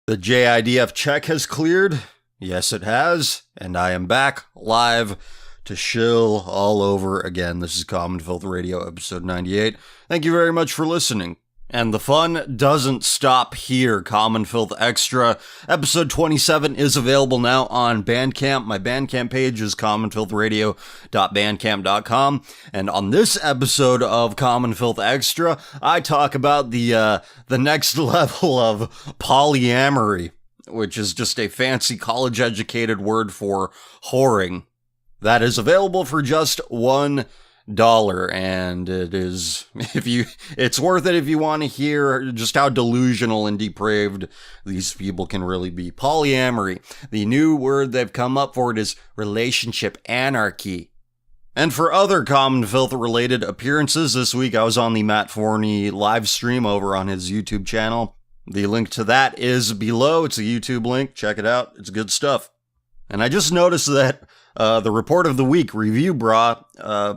The JIDF check has cleared. Yes, it has. And I am back live to shill all over again. This is Common Filth Radio, episode 98. Thank you very much for listening. And the fun doesn't stop here. Common Filth Extra, episode 27 is available now on Bandcamp. My Bandcamp page is commonfilthradio.bandcamp.com. And on this episode of Common Filth Extra, I talk about the next level of polyamory, which is just a fancy college-educated word for whoring. That is available for just $1. And it is, it's worth it if you want to hear just how delusional and depraved these people can really be. Polyamory. The new word they've come up for it is relationship anarchy. And for other Common Filth related appearances this week, I was on the Matt Forney live stream over on his YouTube channel. The link to that is below. It's a YouTube link. Check it out. It's good stuff. And I just noticed that the Report of the Week, Review Bra,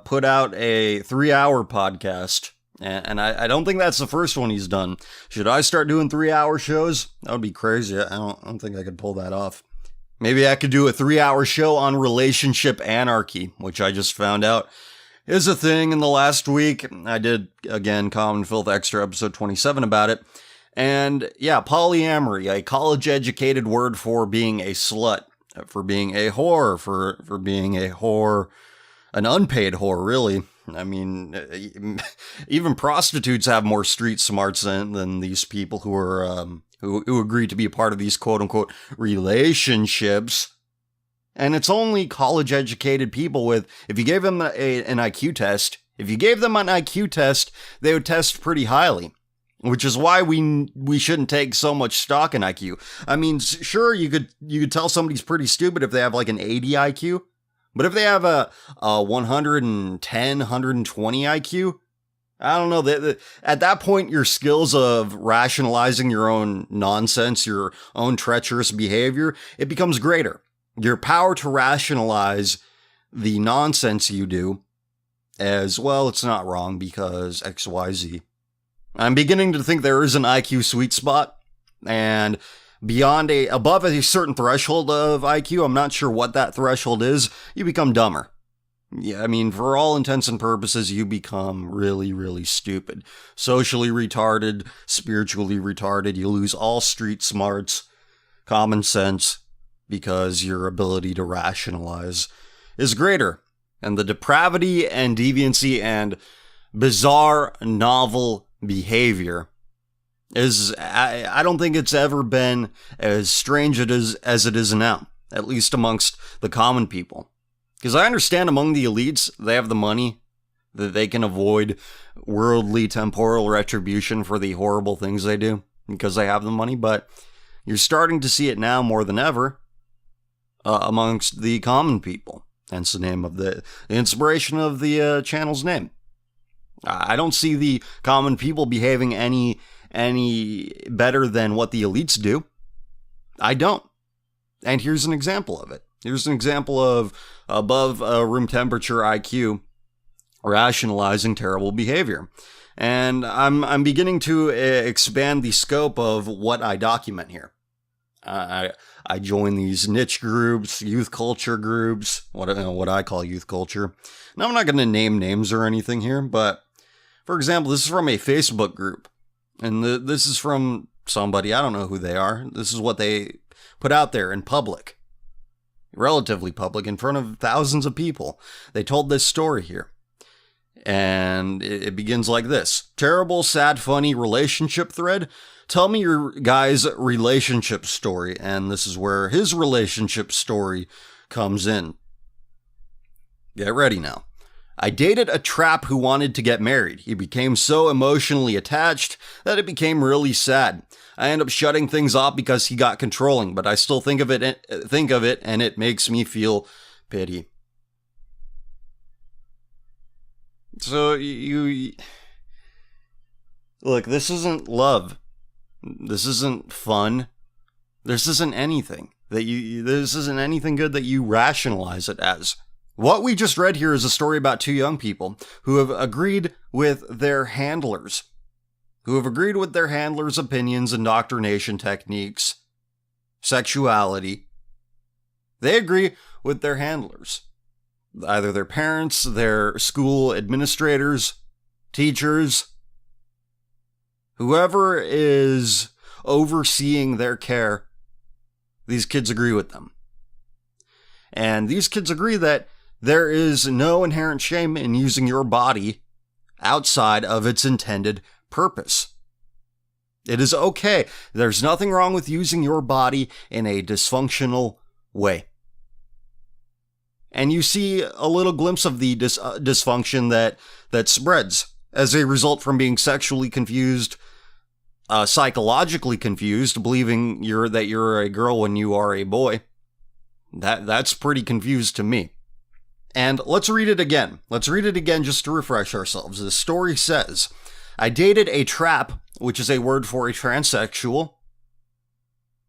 put out a 3-hour podcast, and I don't think that's the first one he's done. Should I start doing 3-hour shows? That would be crazy. I don't think I could pull that off. Maybe I could do a 3-hour show on relationship anarchy, which I just found out is a thing in the last week. I did, again, Common Filth Extra, episode 27 about it. And yeah, polyamory, a college-educated word for being a slut. For being a whore, for being a whore, an unpaid whore, really. I mean, even prostitutes have more street smarts than these people who are, who agree to be a part of these quote-unquote relationships. And it's only college-educated people with, if you gave them an IQ test, they would test pretty highly. Which is why we shouldn't take so much stock in IQ. I mean, sure, you could tell somebody's pretty stupid if they have like an 80 IQ, but if they have a 110, 120 IQ, I don't know. At that point, your skills of rationalizing your own nonsense, your own treacherous behavior, it becomes greater. Your power to rationalize the nonsense you do as, well, it's not wrong because X, Y, Z. I'm beginning to think there is an IQ sweet spot, and above a certain threshold of IQ, I'm not sure what that threshold is, you become dumber. Yeah, I mean, for all intents and purposes, you become really, really stupid. Socially retarded, spiritually retarded, you lose all street smarts, common sense, because your ability to rationalize is greater. And the depravity and deviancy and bizarre novel behavior is, I don't think it's ever been as strange as it is now, at least amongst the common people. Because I understand among the elites, they have the money, that they can avoid worldly temporal retribution for the horrible things they do, because they have the money, but you're starting to see it now more than ever amongst the common people. Hence the name of the inspiration of the channel's name. I don't see the common people behaving any better than what the elites do. I don't. And here's an example of it. Here's an example of above room temperature IQ rationalizing terrible behavior. And I'm beginning to expand the scope of what I document here. I join these niche groups, youth culture groups, what I call youth culture. Now, I'm not going to name names or anything here, but for example, this is from a Facebook group, and this is from somebody, I don't know who they are. This is what they put out there in public, relatively public, in front of thousands of people. They told this story here, and it begins like this. Terrible, sad, funny relationship thread. Tell me your guy's relationship story, and this is where his relationship story comes in. Get ready now. I dated a trap who wanted to get married. He became so emotionally attached that it became really sad. I end up shutting things off because he got controlling, but I still think of it, and it makes me feel pity. So you look, this isn't love. This isn't fun. This isn't anything this isn't anything good that you rationalize it as. What we just read here is a story about two young people who have agreed with their handlers, opinions, indoctrination techniques, sexuality, they agree with their handlers. Either their parents, their school administrators, teachers, whoever is overseeing their care, these kids agree with them. And these kids agree that there is no inherent shame in using your body outside of its intended purpose. It is okay. There's nothing wrong with using your body in a dysfunctional way. And you see a little glimpse of the dysfunction that spreads as a result from being sexually confused, psychologically confused, believing that you're a girl when you are a boy. That's pretty confused to me. And let's read it again. Let's read it again just to refresh ourselves. The story says, I dated a trap, which is a word for a transsexual.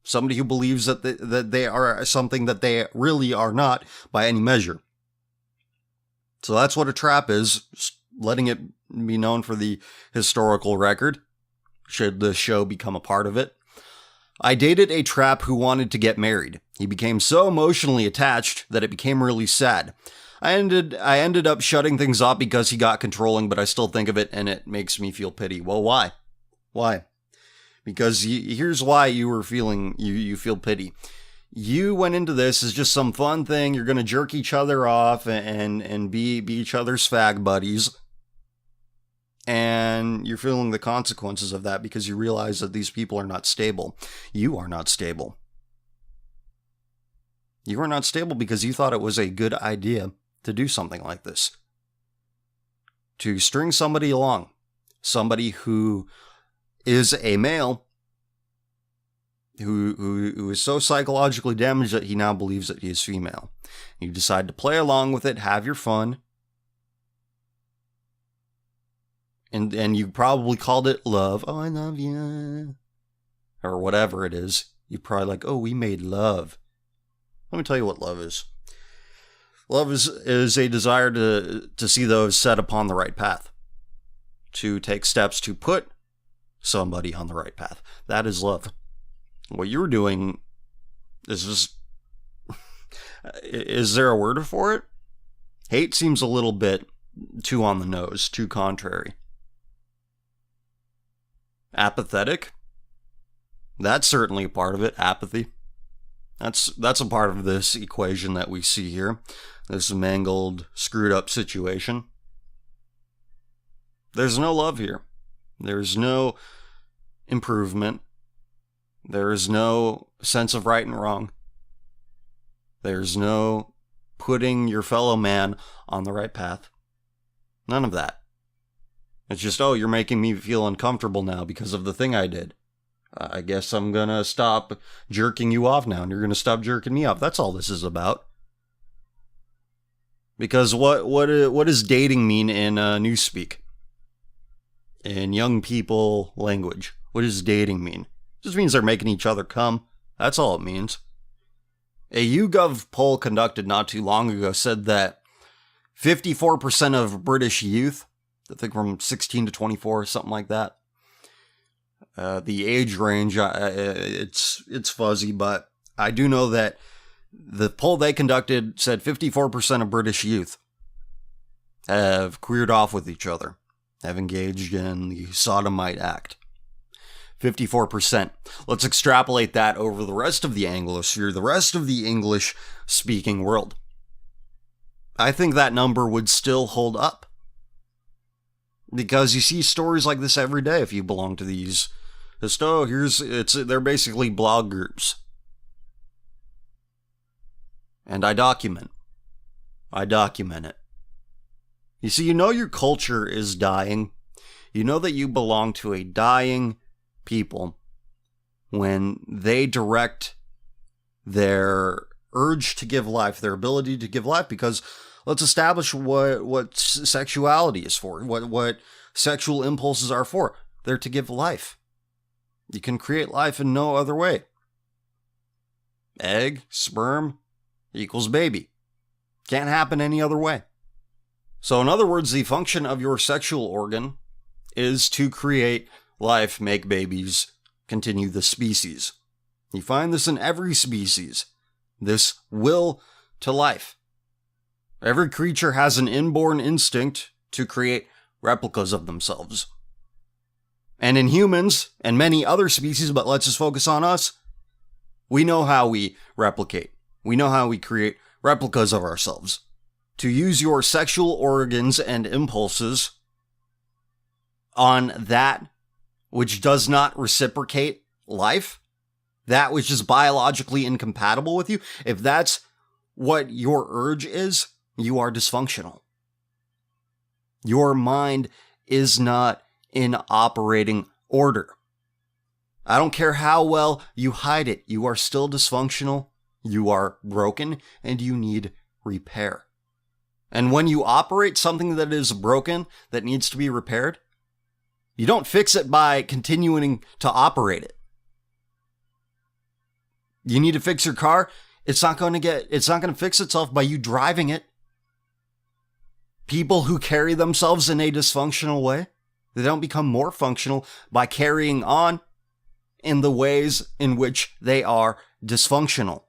Somebody who believes that they are something that they really are not by any measure. So that's what a trap is, just letting it be known for the historical record, should the show become a part of it. I dated a trap who wanted to get married. He became so emotionally attached that it became really sad. I ended up shutting things off because he got controlling, but I still think of it and it makes me feel pity. Well, why? Why? Because here's why you feel pity. You went into this as just some fun thing. You're going to jerk each other off and be each other's fag buddies. And you're feeling the consequences of that because you realize that these people are not stable. You are not stable. You are not stable because you thought it was a good idea to do something like this. To string somebody along. Somebody who is a male who is so psychologically damaged that he now believes that he is female. You decide to play along with it, have your fun, and you probably called it love. Oh, I love you. Or whatever it is. You probably like, oh, we made love. Let me tell you what love is. Love is a desire to see those set upon the right path. To take steps to put somebody on the right path. That is love. What you're doing is just... Is there a word for it? Hate seems a little bit too on the nose, too contrary. Apathetic? That's certainly a part of it. Apathy. That's a part of this equation that we see here. This mangled, screwed up situation. There's no love here. There's no improvement. There is no sense of right and wrong. There's no putting your fellow man on the right path. None of that. It's just, oh, you're making me feel uncomfortable now because of the thing I did. I guess I'm gonna stop jerking you off now, and you're gonna stop jerking me off. That's all this is about. Because what does dating mean in newspeak? In young people language, what does dating mean? It just means they're making each other come. That's all it means. A YouGov poll conducted not too long ago said that 54% of British youth, I think from 16 to 24, something like that. The age range, it's fuzzy, but I do know that the poll they conducted said 54% of British youth have queered off with each other, have engaged in the Sodomite act. 54%. Let's extrapolate that over the rest of the Anglosphere, the rest of the English-speaking world. I think that number would still hold up. Because you see stories like this every day if you belong to these. They're basically blog groups. And I document it. You see, you know your culture is dying. You know that you belong to a dying people when they direct their urge to give life, their ability to give life, because let's establish what sexuality is for, what sexual impulses are for. They're to give life. You can create life in no other way. Egg, sperm, equals baby. Can't happen any other way. So in other words, the function of your sexual organ is to create life, make babies, continue the species. You find this in every species. This will to life. Every creature has an inborn instinct to create replicas of themselves. And in humans, and many other species, but let's just focus on us, we know how we replicate. We know how we create replicas of ourselves. To use your sexual organs and impulses on that which does not reciprocate life, that which is biologically incompatible with you, if that's what your urge is, you are dysfunctional. Your mind is not in operating order. I don't care how well you hide it, you are still dysfunctional, you are broken, and you need repair. And when you operate something that is broken, that needs to be repaired, you don't fix it by continuing to operate it. You need to fix your car, it's not going to fix itself by you driving it. People who carry themselves in a dysfunctional way, they don't become more functional by carrying on in the ways in which they are dysfunctional.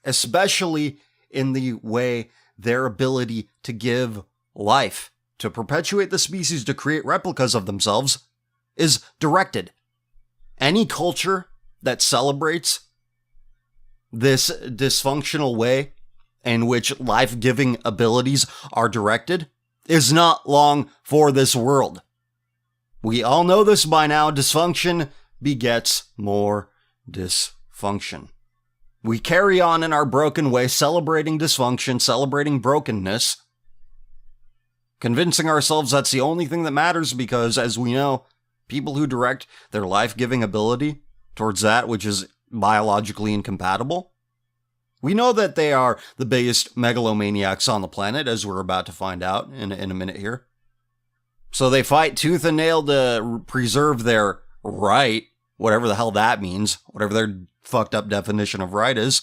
Especially in the way their ability to give life, to perpetuate the species, to create replicas of themselves, is directed. Any culture that celebrates this dysfunctional way in which life-giving abilities are directed is not long for this world. We all know this by now. Dysfunction begets more dysfunction. We carry on in our broken way, celebrating dysfunction, celebrating brokenness, convincing ourselves that's the only thing that matters because, as we know, people who direct their life-giving ability towards that which is biologically incompatible, we know that they are the biggest megalomaniacs on the planet, as we're about to find out in a minute here. So they fight tooth and nail to preserve their right, whatever the hell that means, whatever their fucked up definition of right is,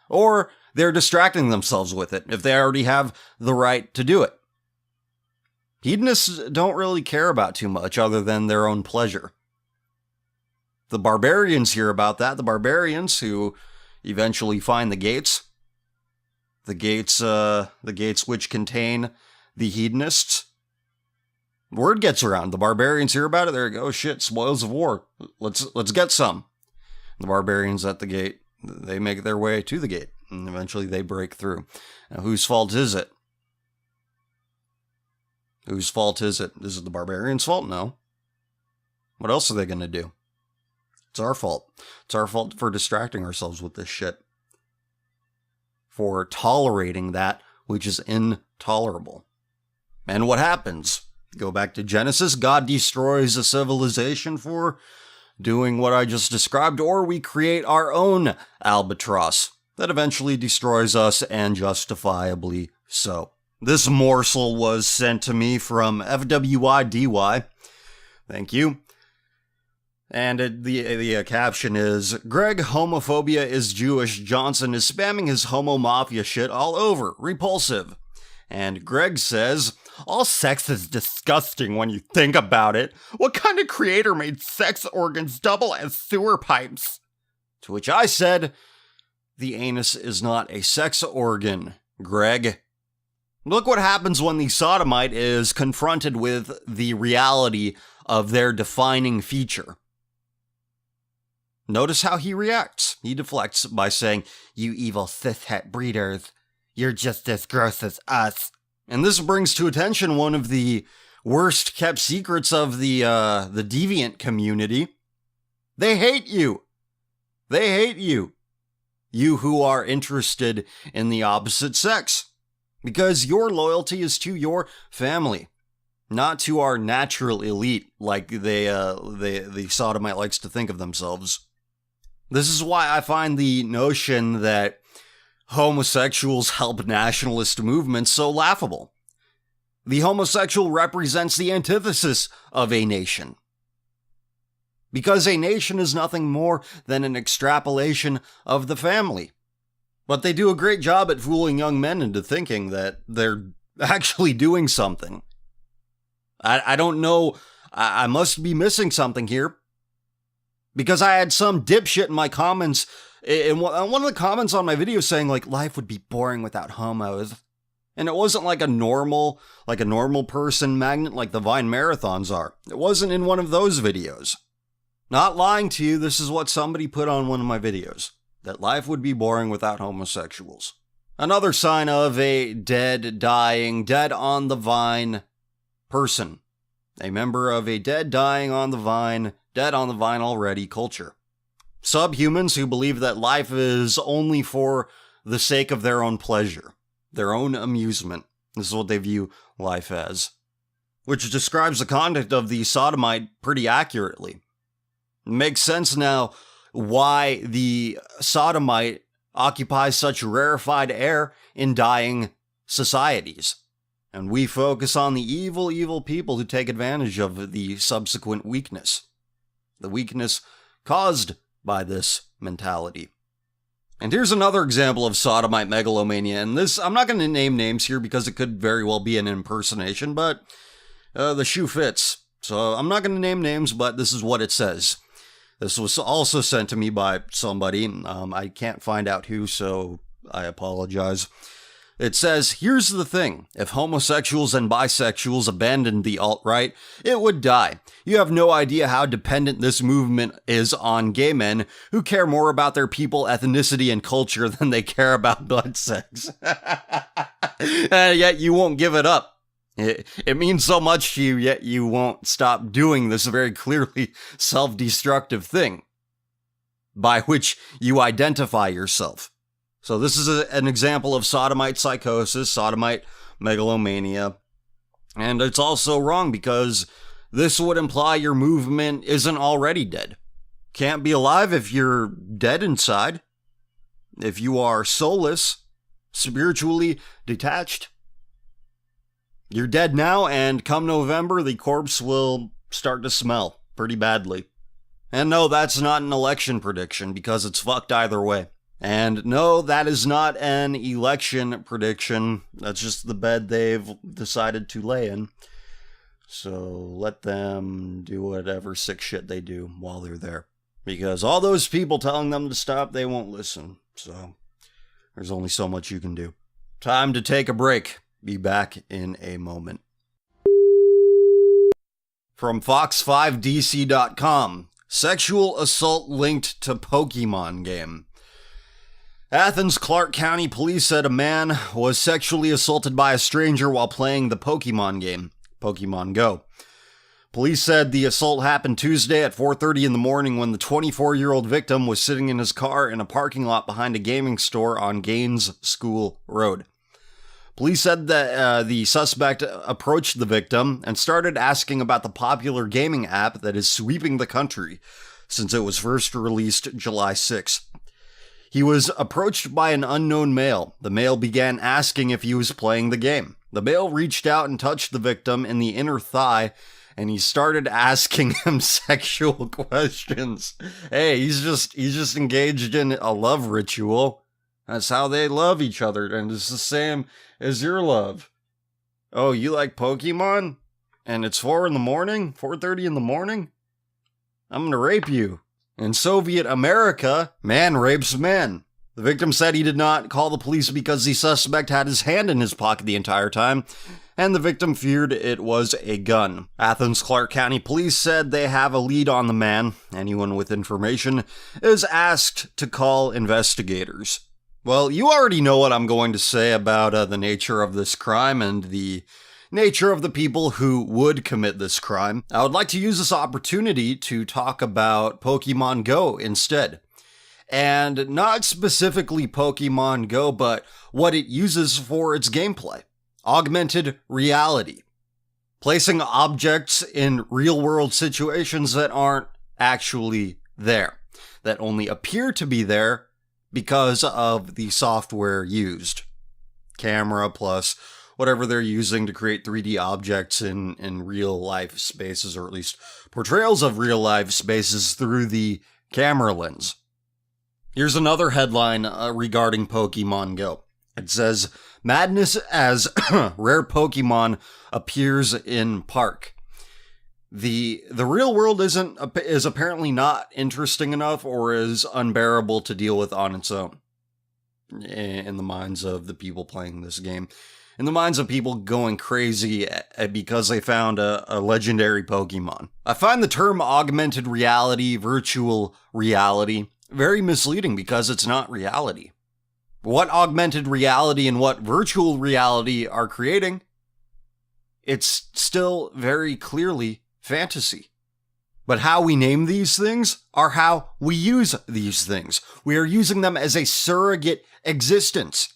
or they're distracting themselves with it if they already have the right to do it. Hedonists don't really care about too much other than their own pleasure. The barbarians hear about that, the barbarians who eventually find the gates which contain the hedonists. Word gets around. The barbarians hear about it. They go, oh shit, spoils of war. Let's get some. The barbarians at the gate, they make their way to the gate, and eventually they break through. Now, whose fault is it? Whose fault is it? Is it the barbarians' fault? No. What else are they going to do? It's our fault. It's our fault for distracting ourselves with this shit. For tolerating that which is intolerable. And what happens? Go back to Genesis. God destroys a civilization for doing what I just described, or we create our own albatross that eventually destroys us, and justifiably so. This morsel was sent to me from FWIDY. Thank you. And the caption is, Greg, homophobia is Jewish. Johnson is spamming his homo mafia shit all over. Repulsive. And Greg says, all sex is disgusting when you think about it. What kind of creator made sex organs double as sewer pipes? To which I said, the anus is not a sex organ, Greg. Look what happens when the Sodomite is confronted with the reality of their defining feature. Notice how he reacts. He deflects by saying, you evil cishet breeders, you're just as gross as us. And this brings to attention one of the worst kept secrets of the deviant community. They hate you. They hate you. You who are interested in the opposite sex. Because your loyalty is to your family, not to our natural elite, like the Sodomite likes to think of themselves. This is why I find the notion that homosexuals help nationalist movements so laughable. The homosexual represents the antithesis of a nation. Because a nation is nothing more than an extrapolation of the family. But they do a great job at fooling young men into thinking that they're actually doing something. I don't know, I must be missing something here. Because I had some dipshit in my comments, in one of the comments on my video saying, like, life would be boring without homos. And it wasn't like a normal person magnet like the Vine marathons are. It wasn't in one of those videos. Not lying to you, this is what somebody put on one of my videos. That life would be boring without homosexuals. Another sign of a dead, dying, dead on the vine person. A member of a dead, dying on the vine, dead on the vine already culture. Subhumans who believe that life is only for the sake of their own pleasure, their own amusement. This is what they view life as. Which describes the conduct of the Sodomite pretty accurately. It makes sense now why the Sodomite occupies such rarefied air in dying societies. And we focus on the evil, evil people who take advantage of the subsequent weakness. The weakness caused by this mentality. And here's another example of Sodomite megalomania. And this, I'm not going to name names here because it could very well be an impersonation, but the shoe fits. So I'm not going to name names, but this is what it says. This was also sent to me by somebody. I can't find out who, so I apologize. It says, here's the thing. If homosexuals and bisexuals abandoned the alt-right, it would die. You have no idea how dependent this movement is on gay men who care more about their people, ethnicity, and culture than they care about blood sex. And yet you won't give it up. It means so much to you, yet you won't stop doing this very clearly self-destructive thing by which you identify yourself. So this is an example of Sodomite psychosis, Sodomite megalomania. And it's also wrong because this would imply your movement isn't already dead. Can't be alive if you're dead inside. If you are soulless, spiritually detached, you're dead now, and come November, the corpse will start to smell pretty badly. And no, that's not an election prediction, because it's fucked either way. And no, that is not an election prediction. That's just the bed they've decided to lay in. So let them do whatever sick shit they do while they're there. Because all those people telling them to stop, they won't listen. So there's only so much you can do. Time to take a break. Be back in a moment. From Fox5DC.com. Sexual assault linked to Pokemon game. Athens Clark County Police said a man was sexually assaulted by a stranger while playing the Pokemon game, Pokemon Go. Police said the assault happened Tuesday at 4:30 in the morning when the 24-year-old victim was sitting in his car in a parking lot behind a gaming store on Gaines School Road. Police said that the suspect approached the victim and started asking about the popular gaming app that is sweeping the country since it was first released July 6th. He was approached by an unknown male. The male began asking if he was playing the game. The male reached out and touched the victim in the inner thigh, and he started asking him sexual questions. Hey, he's just engaged in a love ritual. That's how they love each other, and it's the same as your love. Oh, you like Pokemon? And it's 4:30 in the morning? I'm gonna rape you. In Soviet America, man rapes men. The victim said he did not call the police because the suspect had his hand in his pocket the entire time, and the victim feared it was a gun. Athens Clark County Police said they have a lead on the man. Anyone with information is asked to call investigators. Well, you already know what I'm going to say about the nature of this crime and the nature of the people who would commit this crime. I would like to use this opportunity to talk about Pokemon Go instead. And not specifically Pokemon Go, but what it uses for its gameplay. Augmented reality. Placing objects in real-world situations that aren't actually there. That only appear to be there because of the software used. Camera plus whatever they're using to create 3D objects in real-life spaces, or at least portrayals of real-life spaces through the camera lens. Here's another headline regarding Pokemon Go. It says, madness as rare Pokemon appears in park. The real world is apparently not interesting enough or is unbearable to deal with on its own. In the minds of the people playing this game. In the minds of people going crazy because they found a legendary Pokemon. I find the term augmented reality, virtual reality, very misleading because it's not reality. What augmented reality and what virtual reality are creating, it's still very clearly fantasy. But how we name these things are how we use these things. We are using them as a surrogate existence.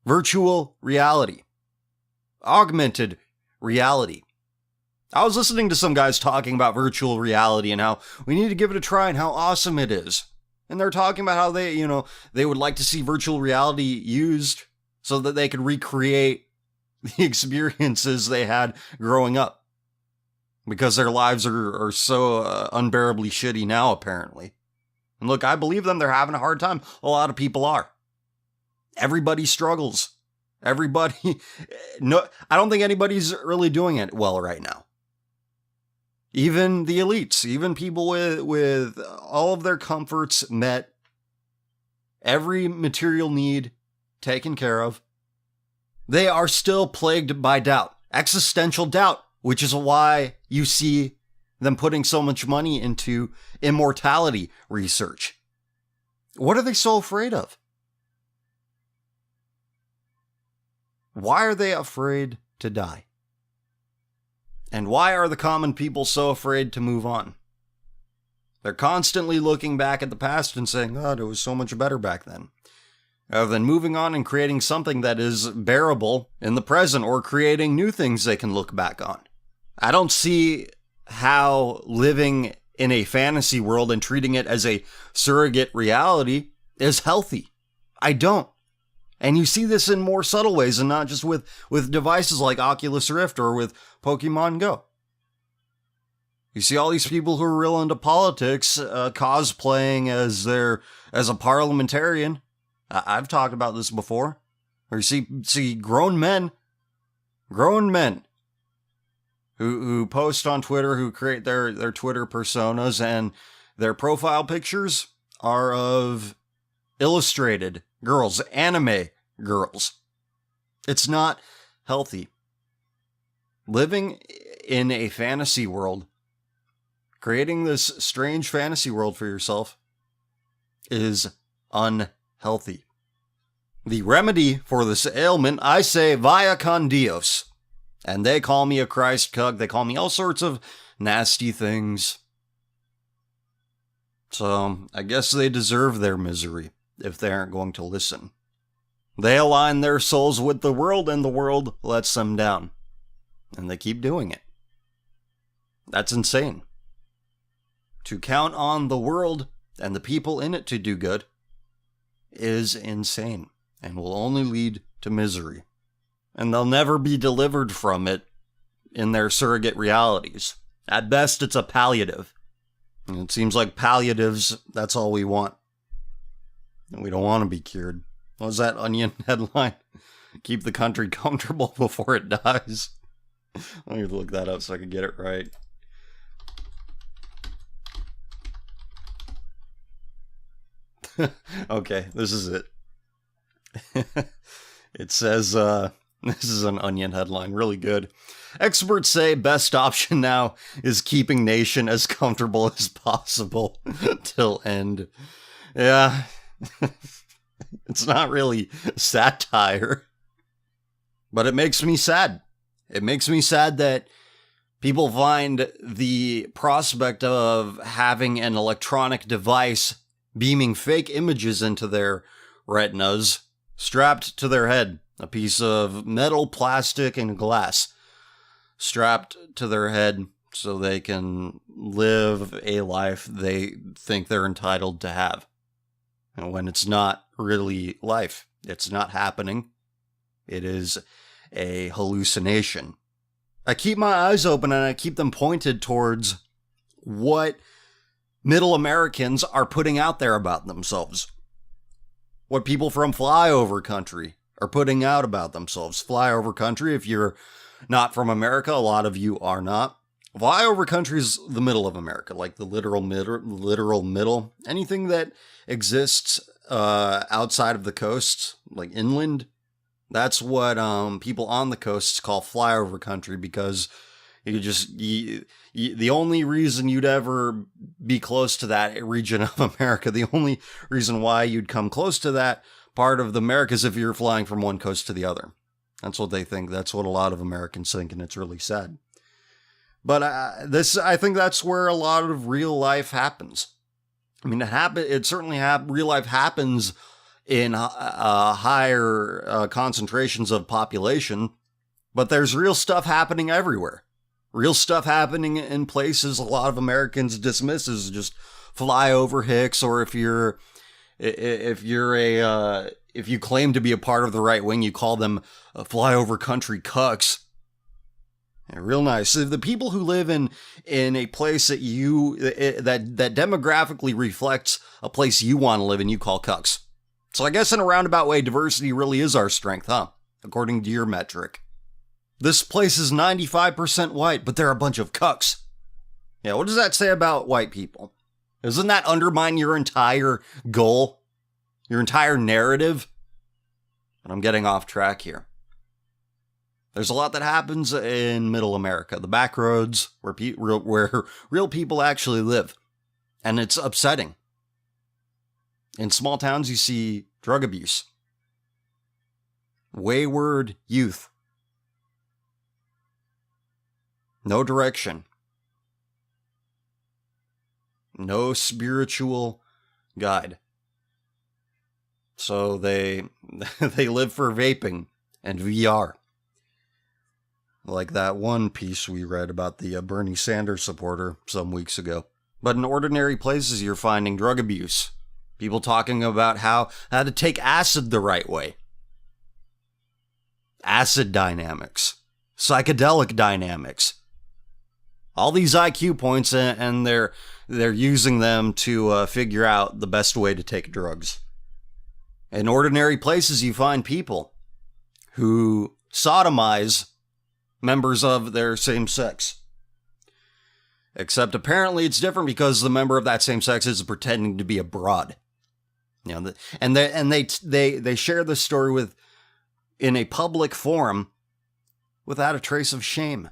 Virtual reality. Augmented reality. I was listening to some guys talking about virtual reality and how we need to give it a try and how awesome it is. And they're talking about how they would like to see virtual reality used so that they could recreate the experiences they had growing up. Because their lives are so unbearably shitty now, apparently. And look, I believe them. They're having a hard time. A lot of people are. Everybody struggles. Everybody. No, I don't think anybody's really doing it well right now. Even the elites, even people with all of their comforts met, every material need taken care of, they are still plagued by doubt. Existential doubt. Which is why you see them putting so much money into immortality research. What are they so afraid of? Why are they afraid to die? And why are the common people so afraid to move on? They're constantly looking back at the past and saying, God, it was so much better back then. Rather than moving on and creating something that is bearable in the present or creating new things they can look back on. I don't see how living in a fantasy world and treating it as a surrogate reality is healthy. I don't. And you see this in more subtle ways and not just with devices like Oculus Rift or with Pokemon Go. You see all these people who are real into politics cosplaying as a parliamentarian. I've talked about this before. Or you see grown men who post on Twitter, who create their Twitter personas, and their profile pictures are of illustrated girls, anime girls. It's not healthy. Living in a fantasy world, creating this strange fantasy world for yourself, is unhealthy. The remedy for this ailment, I say, vaya con Dios. And they call me a Christ cuck. They call me all sorts of nasty things. So, I guess they deserve their misery if they aren't going to listen. They align their souls with the world, and the world lets them down. And they keep doing it. That's insane. To count on the world and the people in it to do good is insane and will only lead to misery. And they'll never be delivered from it in their surrogate realities. At best, it's a palliative. And it seems like palliatives, that's all we want. And we don't want to be cured. What was that Onion headline? Keep the country comfortable before it dies. Let me look that up so I can get it right. Okay, this is it. It says, this is an Onion headline, really good. Experts say best option now is keeping nation as comfortable as possible till end. Yeah, it's not really satire, but it makes me sad. It makes me sad that people find the prospect of having an electronic device beaming fake images into their retinas strapped to their head. A piece of metal, plastic, and glass strapped to their head so they can live a life they think they're entitled to have. And when it's not really life, it's not happening. It is a hallucination. I keep my eyes open and I keep them pointed towards what middle Americans are putting out there about themselves. What people from flyover country are putting out about themselves. Flyover country, if you're not from America, a lot of you are not. Flyover country is the middle of America, like the literal middle. Anything that exists outside of the coast, like inland, that's what people on the coasts call flyover country, because the only reason you'd ever be close to that region of America, the only reason why you'd come close to that part of the America is if you're flying from one coast to the other. That's what they think. That's what a lot of Americans think, and it's really sad. But I think that's where a lot of real life happens. I mean, it certainly real life happens in higher concentrations of population, but there's real stuff happening everywhere. Real stuff happening in places a lot of Americans dismiss as just flyover hicks, or if you claim to be a part of the right wing, you call them flyover country cucks. Yeah, real nice. The people who live in a place that that demographically reflects a place you want to live in, you call cucks. So I guess in a roundabout way, diversity really is our strength, huh? According to your metric. This place is 95% white, but they're a bunch of cucks. Yeah, what does that say about white people? Doesn't that undermine your entire goal? Your entire narrative? But I'm getting off track here. There's a lot that happens in middle America, the back roads where real people actually live. And it's upsetting. In small towns, you see drug abuse, wayward youth, no direction, no spiritual guide. So they live for vaping and VR. Like that one piece we read about the Bernie Sanders supporter some weeks ago. But in ordinary places, you're finding drug abuse. People talking about how to take acid the right way. Acid dynamics. Psychedelic dynamics. All these IQ points, and they're using them to figure out the best way to take drugs. In ordinary places, you find people who sodomize members of their same sex. Except apparently it's different because the member of that same sex is pretending to be a broad. You know, and they share this story in a public forum without a trace of shame.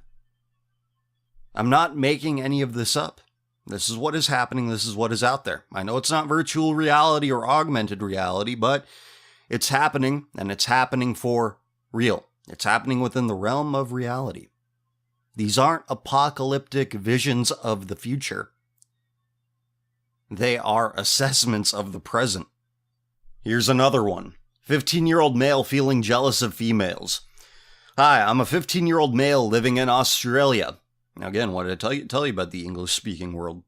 I'm not making any of this up. This is what is happening. This is what is out there. I know it's not virtual reality or augmented reality, but it's happening, and it's happening for real. It's happening within the realm of reality. These aren't apocalyptic visions of the future. They are assessments of the present. Here's another one. 15-year-old male feeling jealous of females. Hi, I'm a 15-year-old male living in Australia. Now again, what did I tell you about the English-speaking world?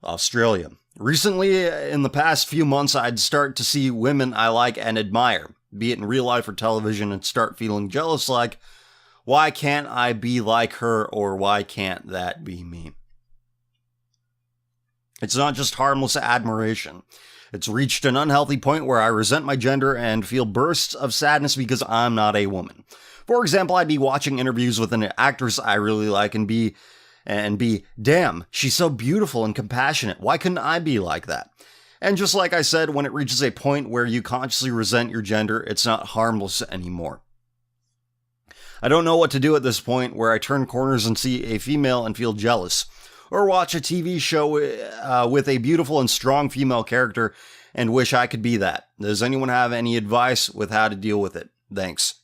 Australia. Recently, in the past few months, I'd start to see women I like and admire, be it in real life or television, and start feeling jealous like, why can't I be like her, or why can't that be me? It's not just harmless admiration. It's reached an unhealthy point where I resent my gender and feel bursts of sadness because I'm not a woman. For example, I'd be watching interviews with an actress I really like and be, damn, she's so beautiful and compassionate. Why couldn't I be like that? And just like I said, when it reaches a point where you consciously resent your gender, it's not harmless anymore. I don't know what to do at this point where I turn corners and see a female and feel jealous, or watch a TV show with a beautiful and strong female character and wish I could be that. Does anyone have any advice with how to deal with it? Thanks.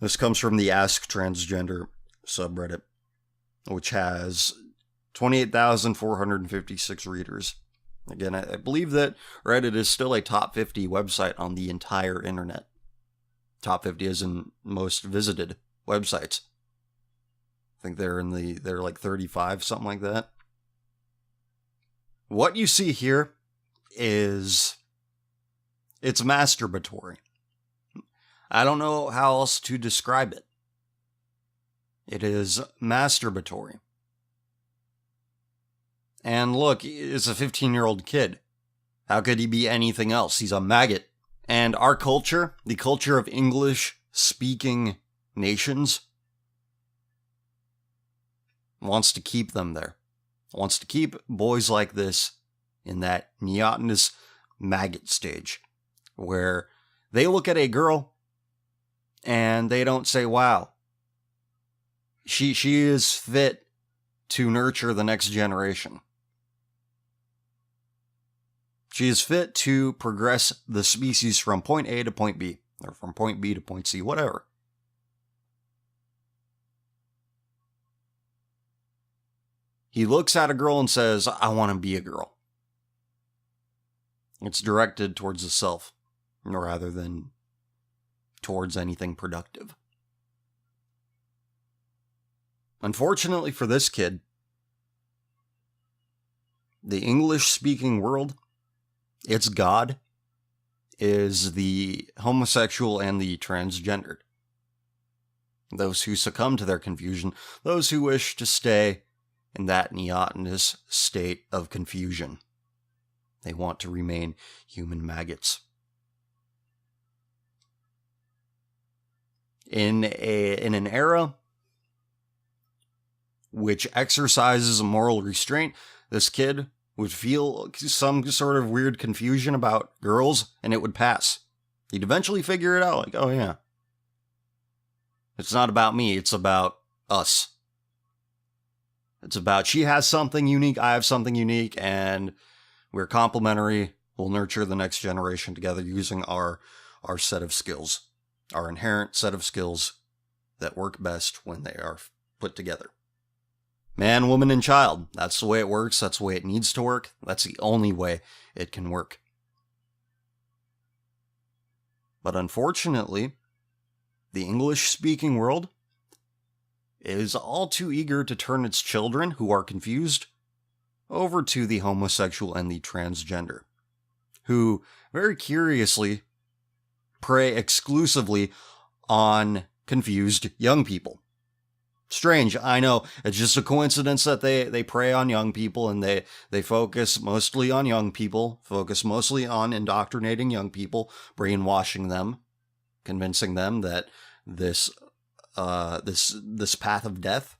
This comes from the Ask Transgender subreddit, which has 28,456 readers. Again, I believe that Reddit is still a top 50 website on the entire internet. Top 50 as in most visited websites. I think they're like 35, something like that. What you see here is, it's masturbatory. I don't know how else to describe it. It is masturbatory. And look, it's a 15-year-old kid. How could he be anything else? He's a maggot. And our culture, the culture of English-speaking nations, wants to keep them there. Wants to keep boys like this in that neotenous maggot stage where they look at a girl and they don't say, wow, she is fit to nurture the next generation. She is fit to progress the species from point A to point B, or from point B to point C, whatever. He looks at a girl and says, I want to be a girl. It's directed towards the self, rather than towards anything productive. Unfortunately for this kid, the English-speaking world, its God, is the homosexual and the transgendered. Those who succumb to their confusion, those who wish to stay in that neotenous state of confusion. They want to remain human maggots. In an era which exercises moral restraint, this kid would feel some sort of weird confusion about girls, and it would pass. He'd eventually figure it out, like, oh yeah, it's not about me, it's about us. It's about she has something unique, I have something unique, and we're complementary. We'll nurture the next generation together using our set of skills, our inherent set of skills that work best when they are put together. Man, woman, and child. That's the way it works. That's the way it needs to work. That's the only way it can work. But unfortunately, the English-speaking world is all too eager to turn its children, who are confused, over to the homosexual and the transgender, who very curiously prey exclusively on confused young people. Strange, I know. It's just a coincidence that they prey on young people, and they focus mostly on young people, focus mostly on indoctrinating young people, brainwashing them, convincing them that this path of death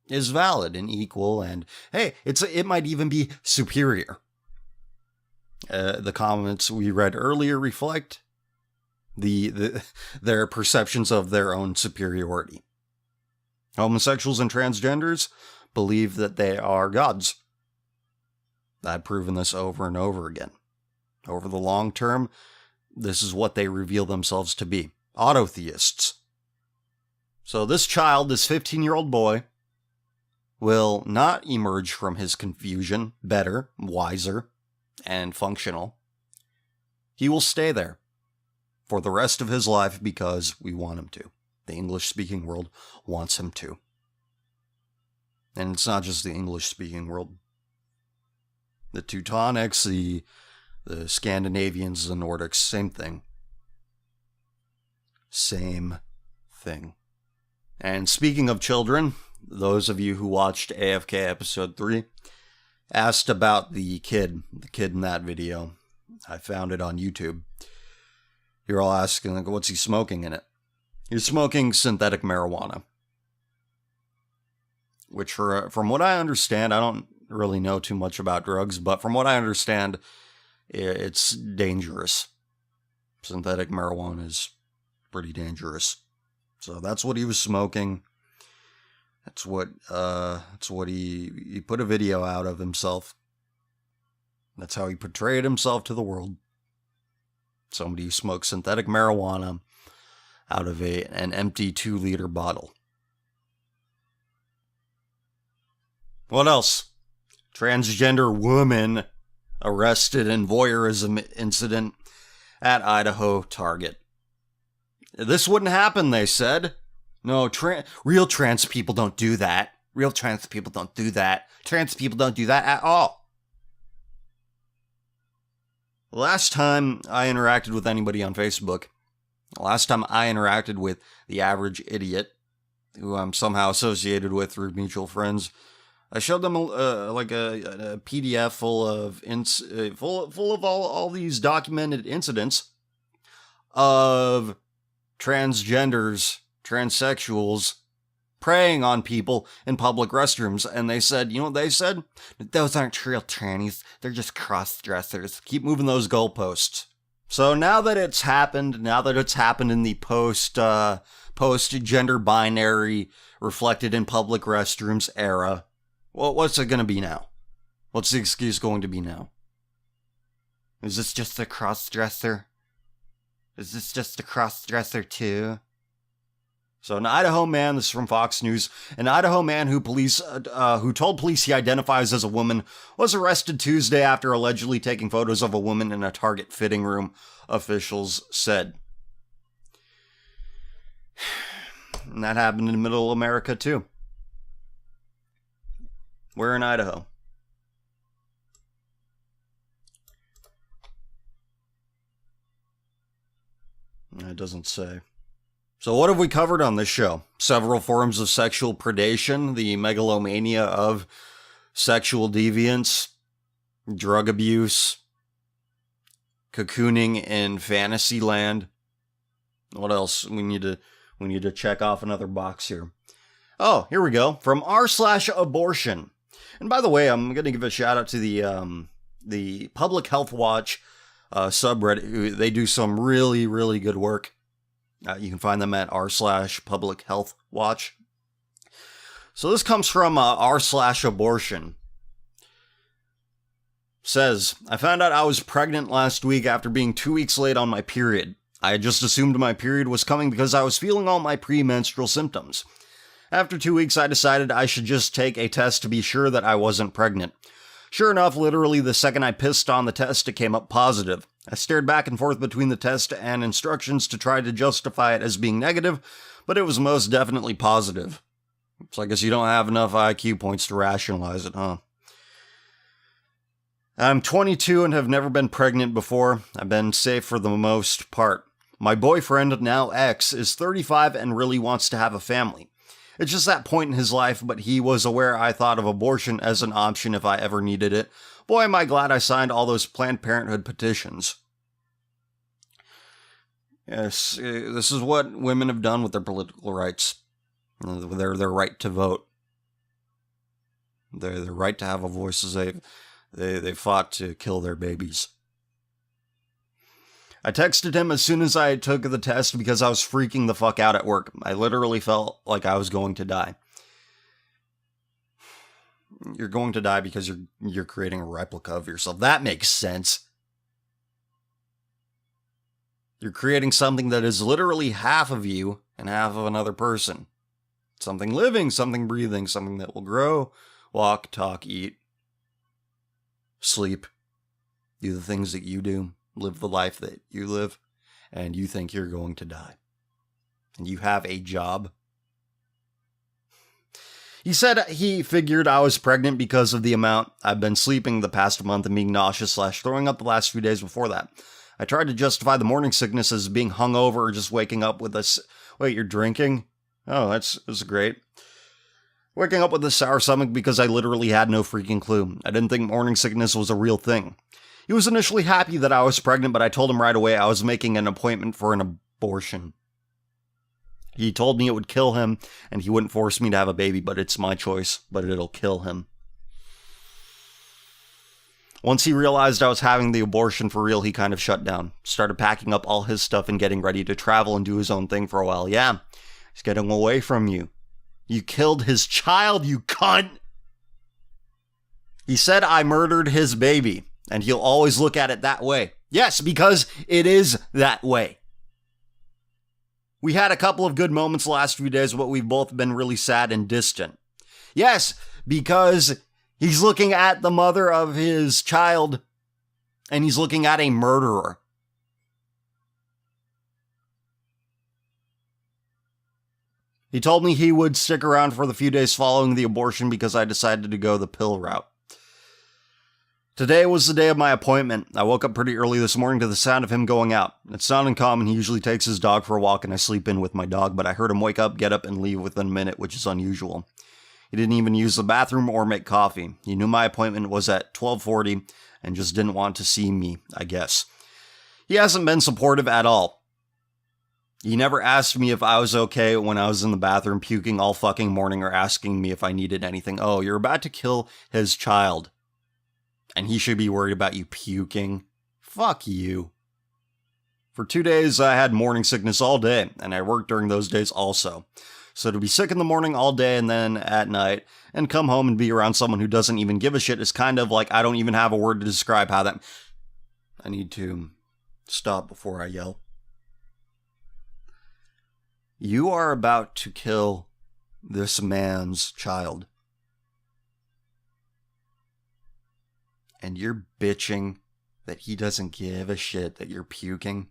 is valid and equal, and hey, it might even be superior. The comments we read earlier reflect their perceptions of their own superiority. Homosexuals and transgenders believe that they are gods. I've proven this over and over again. Over the long term, this is what they reveal themselves to be. Autotheists. So this child, this 15-year-old boy, will not emerge from his confusion better, wiser, and functional. He will stay there for the rest of his life because we want him to. The English-speaking world wants him to. And it's not just the English-speaking world. The Teutonics, the Scandinavians, the Nordics, same thing. Same thing. And speaking of children, those of you who watched AFK episode 3 asked about the kid in that video. I found it on YouTube. You're all asking, like, what's he smoking in it? He's smoking synthetic marijuana. Which, from what I understand, I don't really know too much about drugs, but from what I understand, it's dangerous. Synthetic marijuana is pretty dangerous. So that's what he was smoking. That's what he put a video out of himself. That's how he portrayed himself to the world. Somebody who smokes synthetic marijuana out of an empty 2-liter bottle. What else? Transgender woman arrested in voyeurism incident at Idaho Target. This wouldn't happen, they said. No, real trans people don't do that. Real trans people don't do that. Trans people don't do that at all. Last time I interacted with anybody on Facebook, last time I interacted with the average idiot, who I'm somehow associated with through mutual friends, I showed them a PDF full of all these documented incidents of transgenders, transsexuals preying on people in public restrooms. And they said, you know what they said? Those aren't real trannies. They're just cross-dressers. Keep moving those goalposts. So now that it's happened in the post-gender binary reflected in public restrooms era, well, what's it going to be now? What's the excuse going to be now? Is this just a cross-dresser? Is this just a cross-dresser too? So an Idaho man, this is from Fox News, an Idaho man who told police he identifies as a woman was arrested Tuesday after allegedly taking photos of a woman in a Target fitting room, officials said. And that happened in middle America too. We're in Idaho. It doesn't say. So what have we covered on this show? Several forms of sexual predation, the megalomania of sexual deviance, drug abuse, cocooning in fantasy land. What else? We need to check off another box here. Oh, here we go. From r/abortion. And by the way, I'm going to give a shout out to the Public Health Watch subreddit. They do some really, really good work. You can find them at r/Public Health Watch. So this comes from r/abortion. Says, I found out I was pregnant last week after being 2 weeks late on my period. I had just assumed my period was coming because I was feeling all my premenstrual symptoms. After 2 weeks, I decided I should just take a test to be sure that I wasn't pregnant. Sure enough, literally the second I pissed on the test, it came up positive. I stared back and forth between the test and instructions to try to justify it as being negative, but it was most definitely positive. So I guess you don't have enough IQ points to rationalize it, huh? I'm 22 and have never been pregnant before. I've been safe for the most part. My boyfriend, now ex, is 35 and really wants to have a family. It's just that point in his life, but he was aware I thought of abortion as an option if I ever needed it. Boy, am I glad I signed all those Planned Parenthood petitions. Yes, this is what women have done with their political rights. Their right to vote. Their right to have a voice as they fought to kill their babies. I texted him as soon as I took the test because I was freaking the fuck out at work. I literally felt like I was going to die. You're going to die because you're creating a replica of yourself. That makes sense. You're creating something that is literally half of you and half of another person. Something living, something breathing, something that will grow, walk, talk, eat, sleep, do the things that you do. Live the life that you live, and you think you're going to die. And you have a job. He said he figured I was pregnant because of the amount I've been sleeping the past month and being nauseous/throwing up the last few days before that. I tried to justify the morning sickness as being hungover or just waking up with a... Wait, you're drinking? Oh, that's great. Waking up with a sour stomach because I literally had no freaking clue. I didn't think morning sickness was a real thing. He was initially happy that I was pregnant, but I told him right away I was making an appointment for an abortion. He told me it would kill him, and he wouldn't force me to have a baby, but it's my choice, but it'll kill him. Once he realized I was having the abortion for real, he kind of shut down. Started packing up all his stuff and getting ready to travel and do his own thing for a while. Yeah, he's getting away from you. You killed his child, you cunt! He said I murdered his baby. And he'll always look at it that way. Yes, because it is that way. We had a couple of good moments the last few days, but we've both been really sad and distant. Yes, because he's looking at the mother of his child, and he's looking at a murderer. He told me he would stick around for the few days following the abortion because I decided to go the pill route. Today was the day of my appointment. I woke up pretty early this morning to the sound of him going out. It's not uncommon. He usually takes his dog for a walk and I sleep in with my dog, but I heard him wake up, get up, and leave within a minute, which is unusual. He didn't even use the bathroom or make coffee. He knew my appointment was at 12:40 and just didn't want to see me, I guess. He hasn't been supportive at all. He never asked me if I was okay when I was in the bathroom puking all fucking morning or asking me if I needed anything. Oh, you're about to kill his child. And he should be worried about you puking. Fuck you. For 2 days, I had morning sickness all day, and I worked during those days also. So to be sick in the morning all day and then at night, and come home and be around someone who doesn't even give a shit is kind of like I don't even have a word to describe how that... I need to stop before I yell. You are about to kill this man's child. And you're bitching that he doesn't give a shit that you're puking.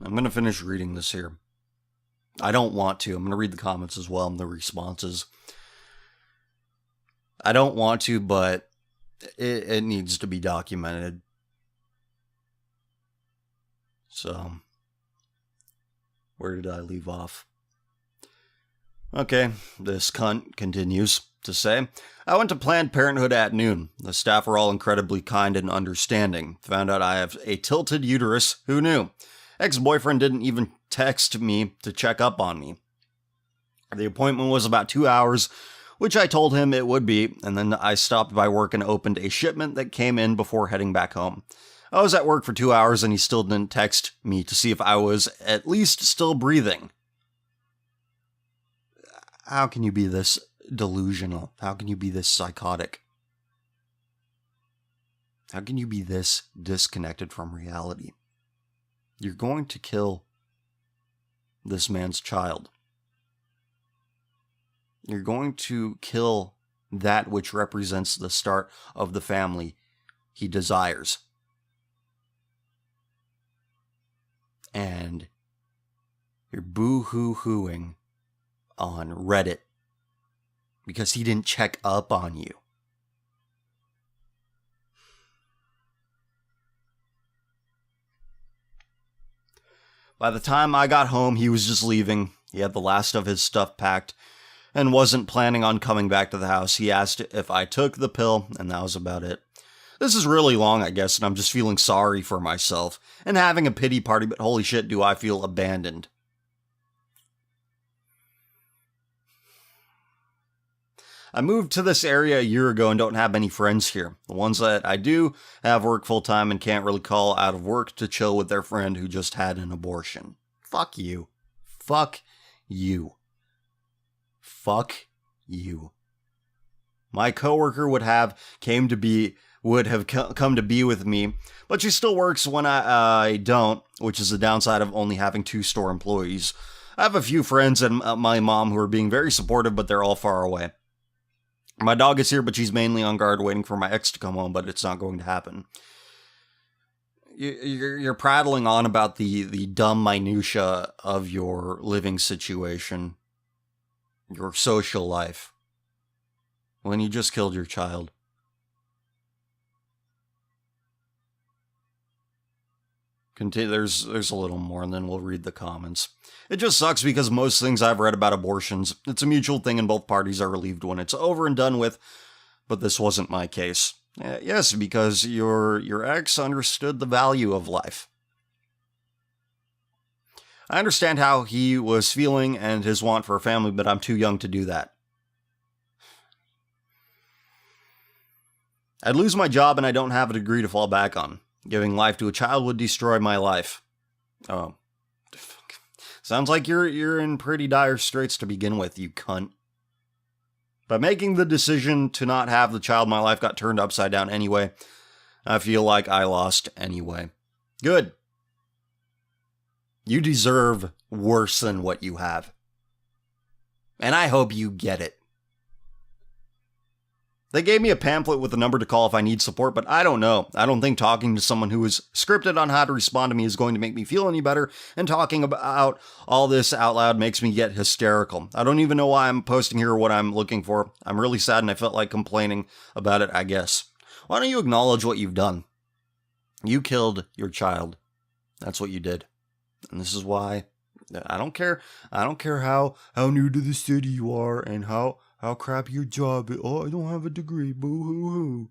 I'm going to finish reading this here. I don't want to. I'm going to read the comments as well and the responses. I don't want to, but it needs to be documented. So, where did I leave off? Okay, this cunt continues to say, I went to Planned Parenthood at noon. The staff were all incredibly kind and understanding. Found out I have a tilted uterus. Who knew? Ex-boyfriend didn't even text me to check up on me. The appointment was about 2 hours, which I told him it would be, and then I stopped by work and opened a shipment that came in before heading back home. I was at work for 2 hours and he still didn't text me to see if I was at least still breathing. How can you be this delusional? How can you be this psychotic? How can you be this disconnected from reality? You're going to kill this man's child. You're going to kill that which represents the start of the family he desires. And you're boo-hoo-hooing on Reddit because he didn't check up on you. By the time I got home, he was just leaving. He had the last of his stuff packed and wasn't planning on coming back to the house. He asked if I took the pill, and that was about it. This is really long, I guess, and I'm just feeling sorry for myself and having a pity party, but holy shit, do I feel abandoned. I moved to this area a year ago and don't have any friends here. The ones that I do have work full-time and can't really call out of work to chill with their friend who just had an abortion. Fuck you. Fuck you. Fuck you. My coworker would have come to be with me, but she still works when I don't, which is the downside of only having 2 store employees. I have a few friends and my mom who are being very supportive, but they're all far away. My dog is here, but she's mainly on guard waiting for my ex to come home, but it's not going to happen. You're prattling on about the dumb minutia of your living situation, your social life, when you just killed your child. There's a little more, and then we'll read the comments. It just sucks because most things I've read about abortions, it's a mutual thing and both parties are relieved when it's over and done with, but this wasn't my case. Yes, because your ex understood the value of life. I understand how he was feeling and his want for a family, but I'm too young to do that. I'd lose my job and I don't have a degree to fall back on. Giving life to a child would destroy my life. Oh. Sounds like you're in pretty dire straits to begin with, you cunt. By making the decision to not have the child, my life got turned upside down anyway. I feel like I lost anyway. Good. You deserve worse than what you have. And I hope you get it. They gave me a pamphlet with a number to call if I need support, but I don't know. I don't think talking to someone who is scripted on how to respond to me is going to make me feel any better, and talking about all this out loud makes me get hysterical. I don't even know why I'm posting here or what I'm looking for. I'm really sad and I felt like complaining about it, I guess. Why don't you acknowledge what you've done? You killed your child. That's what you did. And this is why I don't care. I don't care how new to the city you are and how crappy your job is. Oh, I don't have a degree. Boo hoo hoo.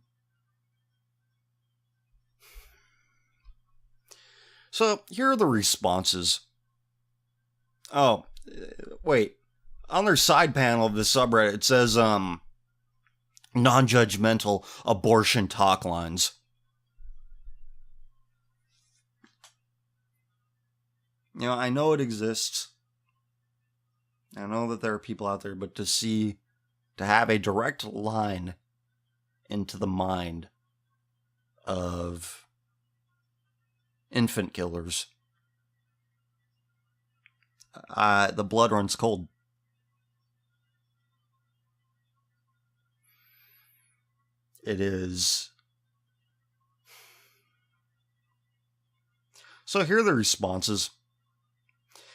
So here are the responses. Oh, wait. On their side panel of the subreddit, it says, non-judgmental abortion talk lines. You know, I know it exists. I know that there are people out there, but to have a direct line into the mind of infant killers, the blood runs cold. It is. So here are the responses.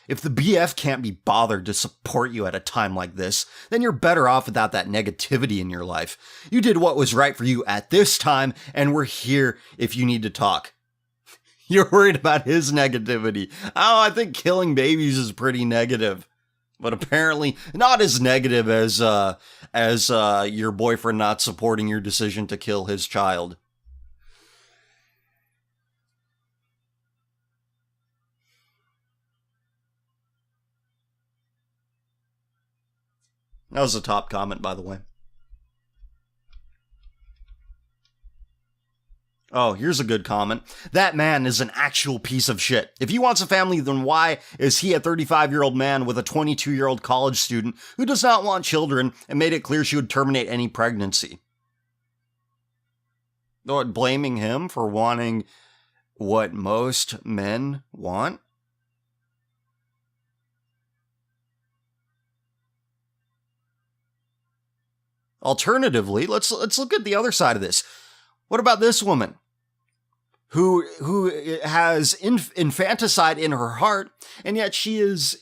If the BF can't be bothered to support you at a time like this, then you're better off without that negativity in your life. You did what was right for you at this time, and we're here if you need to talk. You're worried about his negativity. Oh, I think killing babies is pretty negative. But apparently not as negative as your boyfriend not supporting your decision to kill his child. That was a top comment, by the way. Oh, here's a good comment. That man is an actual piece of shit. If he wants a family, then why is he a 35-year-old man with a 22-year-old college student who does not want children and made it clear she would terminate any pregnancy? Blaming him for wanting what most men want? Alternatively, let's look at the other side of this. What about this woman who has infanticide in her heart, and yet she's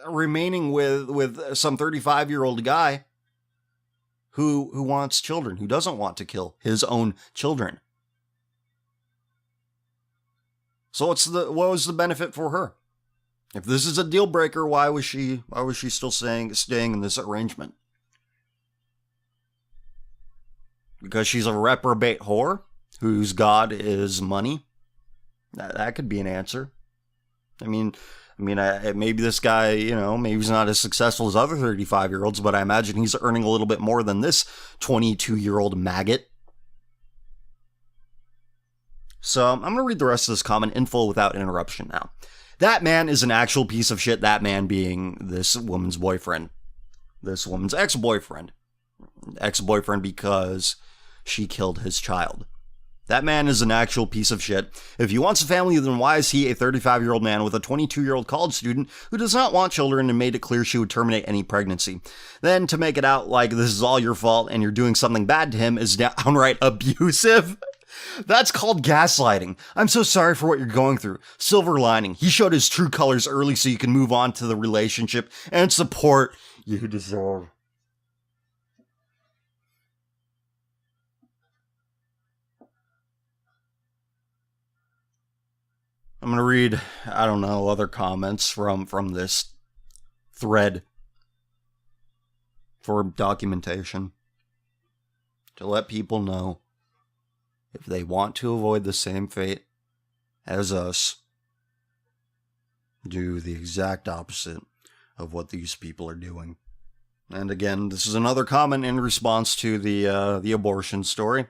remaining with some 35-year-old guy who wants children, who doesn't want to kill his own children? So what was the benefit for her? If this is a deal breaker, why was she still staying in this arrangement? Because she's a reprobate whore whose god is money? That could be an answer. I mean, maybe this guy, maybe he's not as successful as other 35-year-olds, but I imagine he's earning a little bit more than this 22-year-old maggot. So I'm going to read the rest of this comment in full without interruption now. That man is an actual piece of shit, that man being this woman's boyfriend. This woman's ex-boyfriend. Ex-boyfriend because she killed his child. That man is an actual piece of shit. If he wants a family, then why is he a 35-year-old man with a 22-year-old college student who does not want children and made it clear she would terminate any pregnancy? Then to make it out like this is all your fault and you're doing something bad to him is downright abusive. That's called gaslighting. I'm so sorry for what you're going through. Silver lining. He showed his true colors early so you can move on to the relationship and support you deserve. I'm going to read, other comments from this thread for documentation to let people know if they want to avoid the same fate as us, do the exact opposite of what these people are doing. And again, this is another comment in response to the abortion story.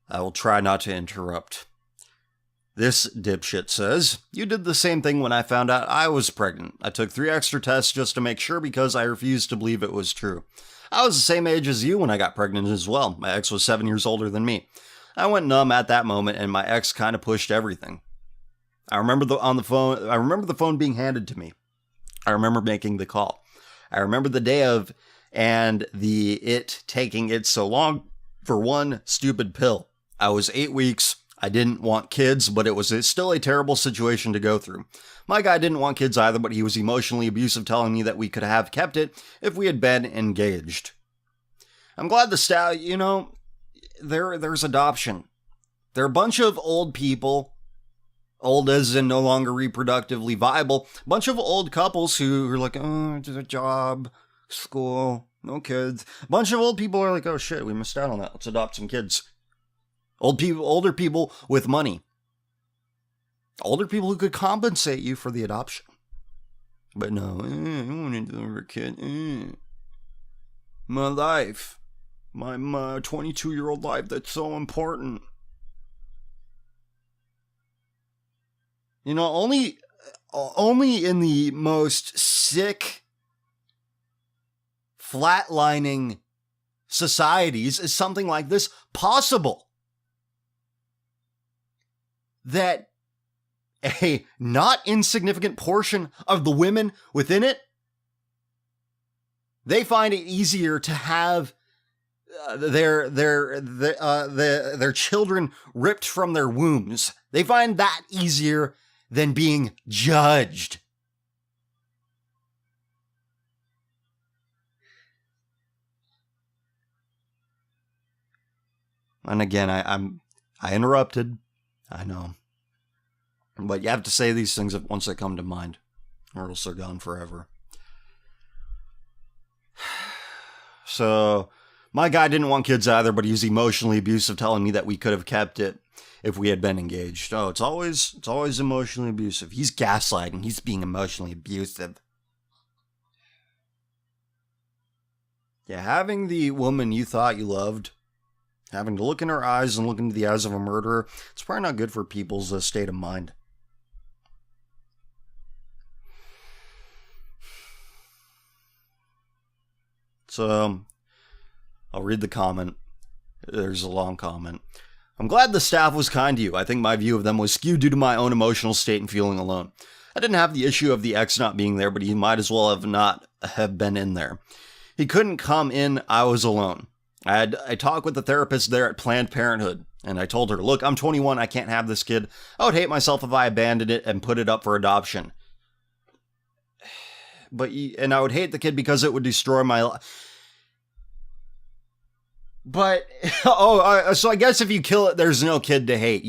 I will try not to interrupt. This dipshit says, you did the same thing when I found out I was pregnant. I took 3 extra tests just to make sure because I refused to believe it was true. I was the same age as you when I got pregnant as well. My ex was 7 years older than me. I went numb at that moment and my ex kind of pushed everything. I remember the phone being handed to me. I remember making the call. I remember the day of and it taking it so long for one stupid pill. I was 8 weeks. I didn't want kids, but it was still a terrible situation to go through. My guy didn't want kids either, but he was emotionally abusive, telling me that we could have kept it if we had been engaged. I'm glad there's adoption. They're a bunch of old people, Old as in no longer reproductively viable. A bunch of old couples who are like, oh, just a job, school, no kids. A bunch of old people are like, oh shit, we missed out on that. Let's adopt some kids. Older people with money. Older people who could compensate you for the adoption. But no, I don't want to have a kid. My life. My 22-year-old life, that's so important. You know, only in the most sick, flatlining societies is something like this possible. That a not insignificant portion of the women within it, they find it easier to have their children ripped from their wombs. They find that easier than being judged. And again, I interrupted. I know. But you have to say these things once they come to mind, or else they're gone forever. So, my guy didn't want kids either, but he was emotionally abusive, telling me that we could have kept it if we had been engaged. Oh, it's always emotionally abusive. He's gaslighting. He's being emotionally abusive. Yeah, having the woman you thought you loved, having to look in her eyes and look into the eyes of a murderer, it's probably not good for people's state of mind. So, I'll read the comment. There's a long comment. I'm glad the staff was kind to you. I think my view of them was skewed due to my own emotional state and feeling alone. I didn't have the issue of the ex not being there, but he might as well have not have been in there. He couldn't come in, I was alone. I talked with the therapist there at Planned Parenthood, and I told her, look, I'm 21, I can't have this kid. I would hate myself if I abandoned it and put it up for adoption. And I would hate the kid because it would destroy my life. But, so I guess if you kill it, there's no kid to hate.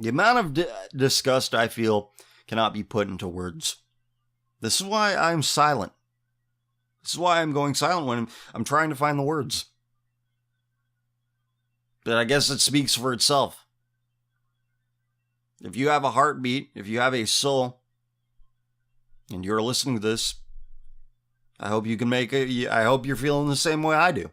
The amount of disgust I feel cannot be put into words. This is why I'm silent. This is why I'm going silent when I'm trying to find the words. But I guess it speaks for itself. If you have a heartbeat, if you have a soul, and you're listening to this, I hope you can make it. I hope you're feeling the same way I do.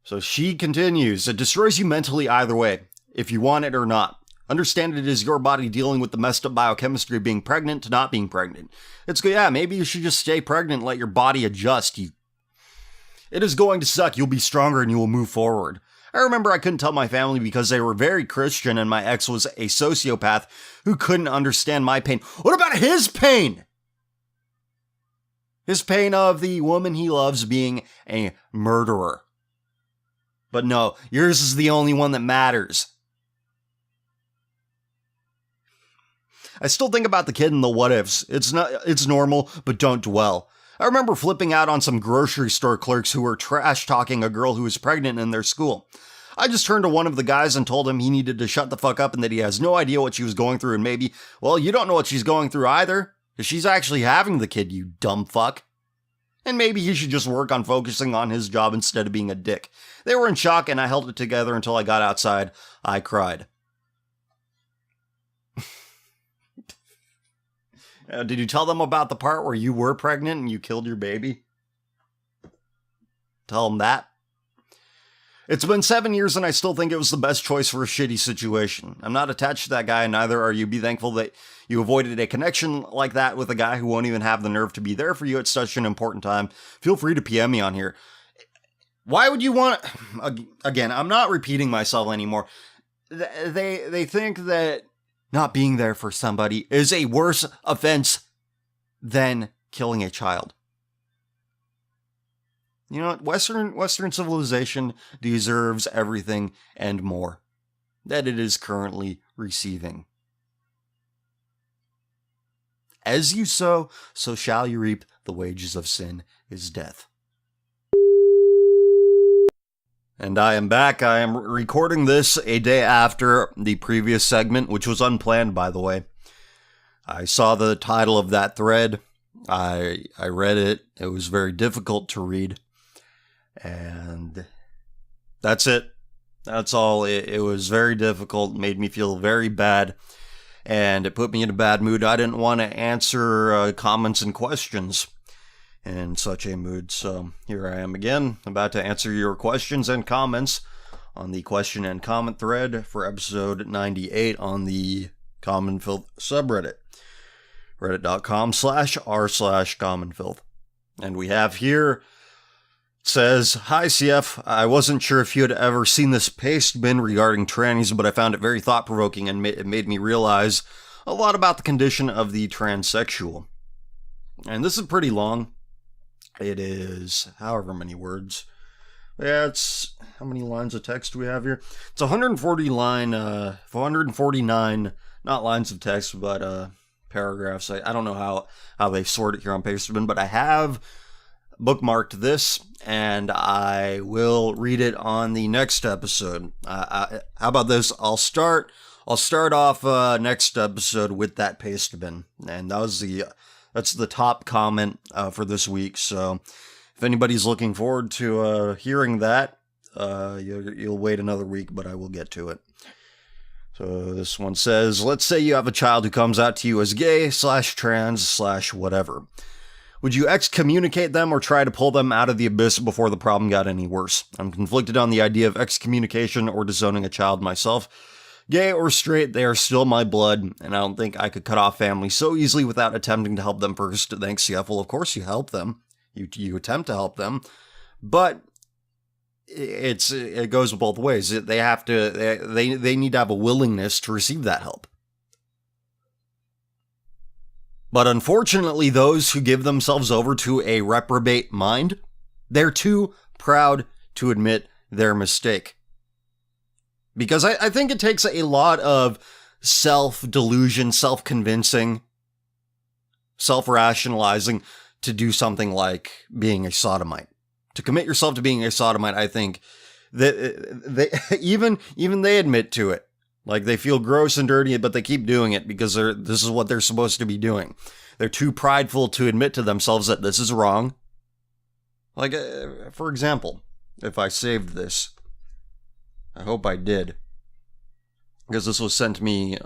So she continues, it destroys you mentally either way, if you want it or not. Understand it is your body dealing with the messed up biochemistry of being pregnant to not being pregnant. It's good, yeah, maybe you should just stay pregnant and let your body adjust. It is going to suck, you'll be stronger and you will move forward. I remember I couldn't tell my family because they were very Christian and my ex was a sociopath who couldn't understand my pain. What about his pain? His pain of the woman he loves being a murderer. But no, yours is the only one that matters. I still think about the kid and the what ifs. It's normal, but don't dwell. I remember flipping out on some grocery store clerks who were trash talking a girl who was pregnant in their school. I just turned to one of the guys and told him he needed to shut the fuck up and that he has no idea what she was going through and maybe, well, you don't know what she's going through either. If she's actually having the kid, you dumb fuck. And maybe he should just work on focusing on his job instead of being a dick. They were in shock and I held it together until I got outside. I cried. Did you tell them about the part where you were pregnant and you killed your baby? Tell them that. It's been 7 years and I still think it was the best choice for a shitty situation. I'm not attached to that guy and neither are you. Be thankful that you avoided a connection like that with a guy who won't even have the nerve to be there for you at such an important time. Feel free to PM me on here. Why would you want... Again, I'm not repeating myself anymore. They think that not being there for somebody is a worse offense than killing a child. You know what? Western civilization deserves everything and more that it is currently receiving. As you sow, so shall you reap. The wages of sin is death. And I am back. I am recording this a day after the previous segment, which was unplanned, by the way. I saw the title of that thread. I read it. It was very difficult to read. And that's it. That's all. It was very difficult. It made me feel very bad. And it put me in a bad mood. I didn't want to answer comments and questions in such a mood. So here I am again, about to answer your questions and comments on the question and comment thread for episode 98 on the Common Filth subreddit, reddit.com/r/commonfilth. And we have here, it says, "Hi CF, I wasn't sure if you had ever seen this paste bin regarding trannies, but I found it very thought-provoking and it made me realize a lot about the condition of the transsexual." And this is pretty long. It is however many words. Yeah, it's, how many lines of text do we have here? It's 149, not lines of text, but paragraphs. I don't know how they sort it here on Pastebin, but I have bookmarked this, and I will read it on the next episode. How about this? I'll start off next episode with that Pastebin, and that's the top comment for this week. So if anybody's looking forward to hearing that, you'll wait another week, but I will get to it. So this one says, "Let's say you have a child who comes out to you as gay/trans/whatever. Would you excommunicate them or try to pull them out of the abyss before the problem got any worse? I'm conflicted on the idea of excommunication or disowning a child myself. Gay or straight, they are still my blood, and I don't think I could cut off family so easily without attempting to help them first. Thanks, CF." Well, of course you help them. You attempt to help them, but it goes both ways. They need to have a willingness to receive that help. But unfortunately, those who give themselves over to a reprobate mind, they're too proud to admit their mistake. Because I think it takes a lot of self-delusion, self-convincing, self-rationalizing to do something like being a sodomite. To commit yourself to being a sodomite, I think that they even they admit to it. Like, they feel gross and dirty, but they keep doing it because this is what they're supposed to be doing. They're too prideful to admit to themselves that this is wrong. Like, for example, if I saved this, I hope I did, because this was sent me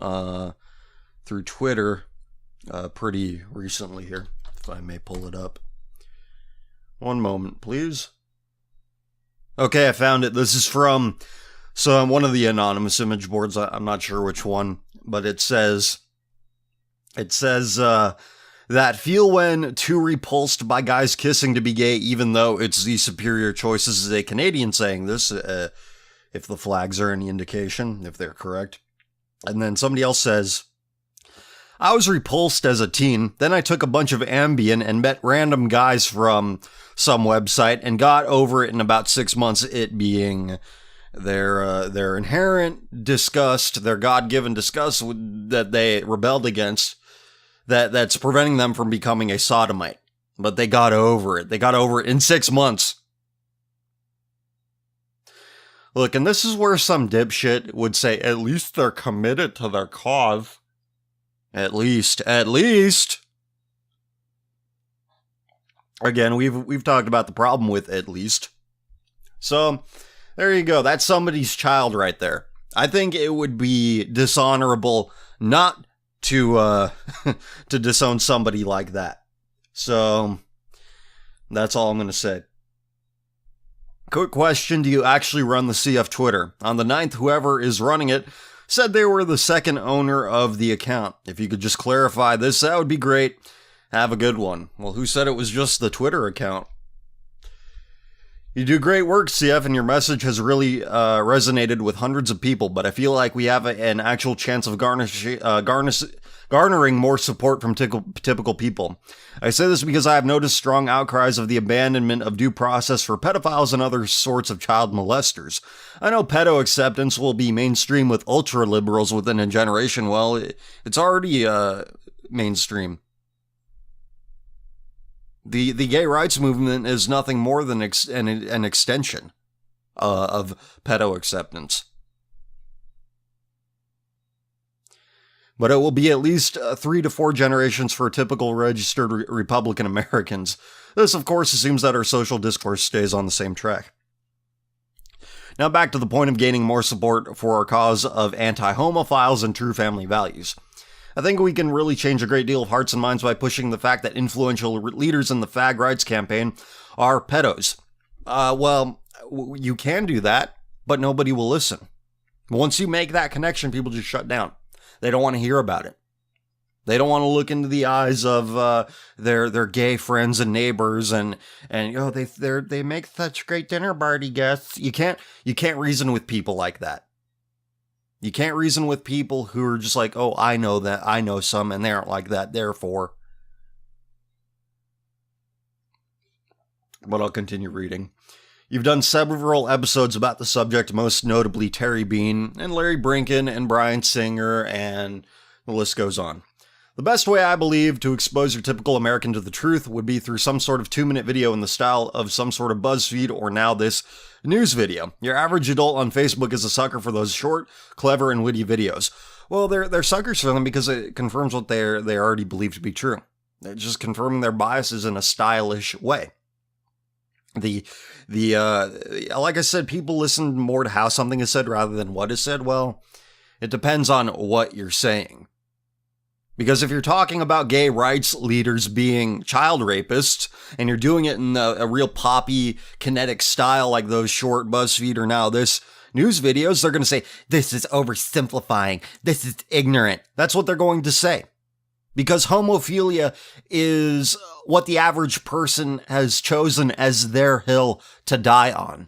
through Twitter pretty recently here, if I may pull it up. One moment, please. Okay, I found it. This is from one of the anonymous image boards. I'm not sure which one, but it says that feel when too repulsed by guys kissing to be gay, even though it's the superior choice. This is a Canadian saying this, if the flags are any indication, if they're correct. And then somebody else says, "I was repulsed as a teen, then I took a bunch of Ambien and met random guys from some website and got over it in about 6 months, it being their inherent disgust, their God-given disgust that they rebelled against, that's preventing them from becoming a sodomite. But they got over it. They got over it in 6 months." Look, and this is where some dipshit would say, at least they're committed to their cause. At least. Again, we've talked about the problem with at least. So, there you go. That's somebody's child right there. I think it would be dishonorable not to to disown somebody like that. So, that's all I'm going to say. Quick question, do you actually run the CF Twitter? On the 9th, whoever is running it said they were the second owner of the account. If you could just clarify this, that would be great. Have a good one. Well, who said it was just the Twitter account? You do great work, CF, and your message has really resonated with hundreds of people, but I feel like we have an actual chance of garnering more support from typical people. I say this because I have noticed strong outcries of the abandonment of due process for pedophiles and other sorts of child molesters. I know pedo acceptance will be mainstream with ultra-liberals within a generation. Well, it's already mainstream. The gay rights movement is nothing more than an extension of pedo acceptance. But it will be at least 3 to 4 generations for typical registered Republican Americans. This, of course, assumes that our social discourse stays on the same track. Now back to the point of gaining more support for our cause of anti-homophiles and true family values. I think we can really change a great deal of hearts and minds by pushing the fact that influential leaders in the fag rights campaign are pedos. You can do that, but nobody will listen. Once you make that connection, people just shut down. They don't want to hear about it. They don't want to look into the eyes of their gay friends and neighbors, and they make such great dinner party guests. You can't reason with people like that. You can't reason with people who are just like, oh, I know that, I know some, and they aren't like that, therefore. But I'll continue reading. You've done several episodes about the subject, most notably Terry Bean and Larry Brinken and Brian Singer, and the list goes on. The best way, I believe, to expose your typical American to the truth would be through some sort of 2-minute video in the style of some sort of BuzzFeed or Now This news video. Your average adult on Facebook is a sucker for those short, clever, and witty videos. Well, they're suckers for them because it confirms what they already believe to be true. They're just confirming their biases in a stylish way. Like I said, people listen more to how something is said rather than what is said. Well, it depends on what you're saying. Because if you're talking about gay rights leaders being child rapists, and you're doing it in a real poppy, kinetic style like those short BuzzFeed or Now This news videos, they're going to say, this is oversimplifying, this is ignorant. That's what they're going to say. Because homophilia is what the average person has chosen as their hill to die on.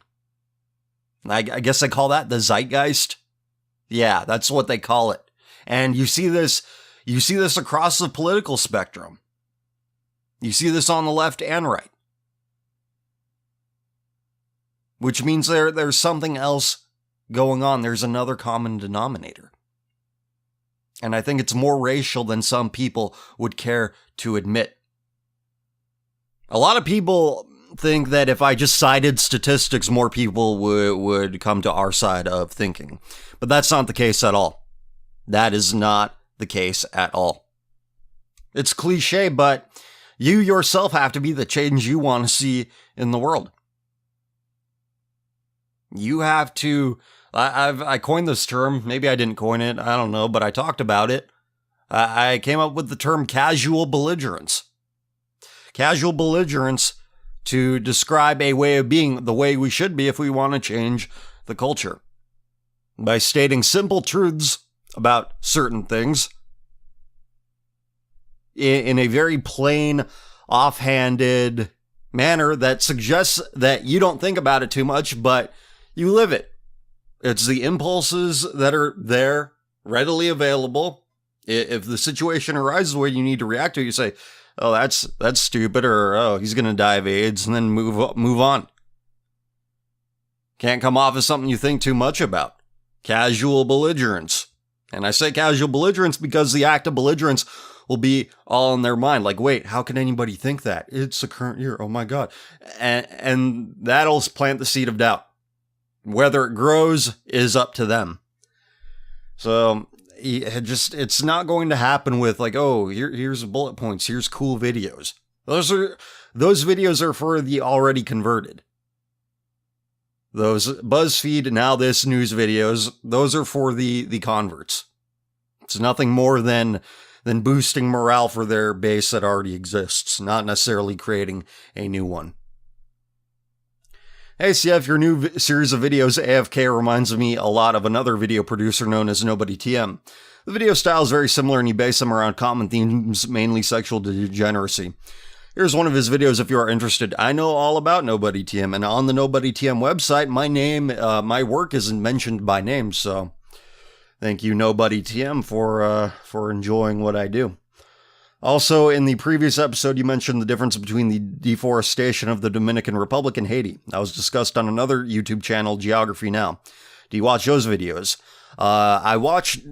I guess they call that the zeitgeist. Yeah, that's what they call it. And you see this across the political spectrum. You see this on the left and right. Which means there's something else going on. There's another common denominator. And I think it's more racial than some people would care to admit. A lot of people think that if I just cited statistics, more people would come to our side of thinking. But that's not the case at all. That is not the case at all. It's cliche, but you yourself have to be the change you want to see in the world. You have to... I coined this term. Maybe I didn't coin it. I don't know, but I talked about it. I came up with the term casual belligerence. Casual belligerence to describe a way of being the way we should be if we want to change the culture. By stating simple truths about certain things in a very plain, offhanded manner that suggests that you don't think about it too much, but you live it. It's the impulses that are there, readily available. If the situation arises where you need to react to it, you say, oh, that's stupid, or oh, he's going to die of AIDS, and then move on. Can't come off as something you think too much about. Casual belligerence. And I say casual belligerence because the act of belligerence will be all in their mind. Like, wait, how can anybody think that? It's the current year. Oh my God. And that'll plant the seed of doubt. Whether it grows is up to them. So it's not going to happen with like, oh, here's bullet points. Here's cool videos. Those videos are for the already converted. Those BuzzFeed Now This news videos, those are for the converts. It's nothing more than boosting morale for their base that already exists, not necessarily creating a new one. Hey, CF, your new series of videos, AFK, reminds me a lot of another video producer known as Nobody TM. The video style is very similar and you base them around common themes, mainly sexual degeneracy. Here's one of his videos if you are interested. I know all about Nobody TM, and on the Nobody TM website, my work isn't mentioned by name, so thank you, Nobody TM, for enjoying what I do. Also, in the previous episode, you mentioned the difference between the deforestation of the Dominican Republic and Haiti. That was discussed on another YouTube channel, Geography Now. Do you watch those videos? I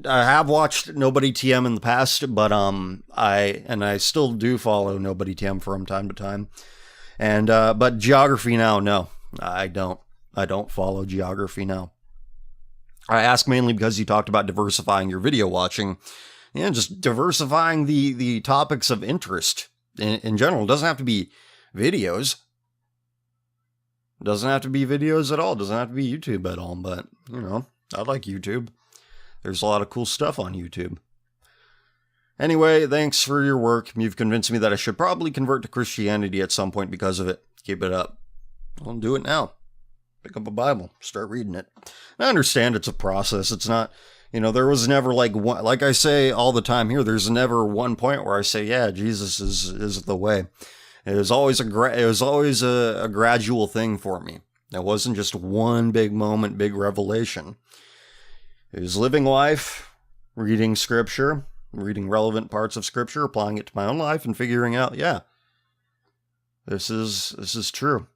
have watched Nobody TM in the past, but I still do follow Nobody TM from time to time. And but Geography Now, no, I don't follow Geography Now. I ask mainly because you talked about diversifying your video watching, and just diversifying the topics of interest in general. It doesn't have to be videos. It doesn't have to be videos at all. It doesn't have to be YouTube at all. But, you know, I like YouTube. There's a lot of cool stuff on YouTube. Anyway, thanks for your work. You've convinced me that I should probably convert to Christianity at some point because of it. Keep it up. I'll do it now. Pick up a Bible. Start reading it. I understand it's a process. It's not, you know, there was never like I say all the time here, there's never one point where I say, yeah, Jesus is the way. It was always a gradual thing for me. It wasn't just one big moment, big revelation. It was living life, reading scripture, reading relevant parts of scripture, applying it to my own life, and figuring out, yeah, this is true.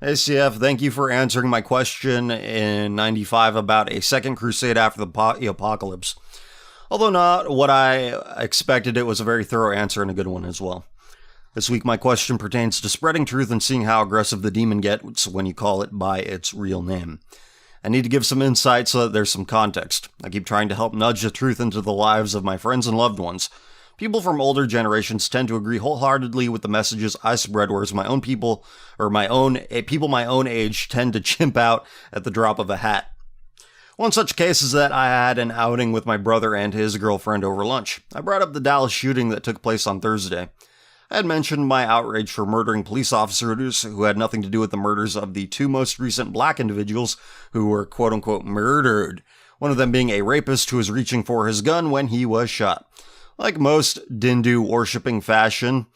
ACF, thank you for answering my question in 95 about a second crusade after the apocalypse. Although not what I expected, it was a very thorough answer and a good one as well. This week, my question pertains to spreading truth and seeing how aggressive the demon gets when you call it by its real name. I need to give some insight so that there's some context. I keep trying to help nudge the truth into the lives of my friends and loved ones. People from older generations tend to agree wholeheartedly with the messages I spread, whereas people my own age tend to chimp out at the drop of a hat. One such case is that I had an outing with my brother and his girlfriend over lunch. I brought up the Dallas shooting that took place on Thursday. I had mentioned my outrage for murdering police officers who had nothing to do with the murders of the two most recent black individuals who were quote-unquote murdered, one of them being a rapist who was reaching for his gun when he was shot. Like in most Hindu worshipping fashion,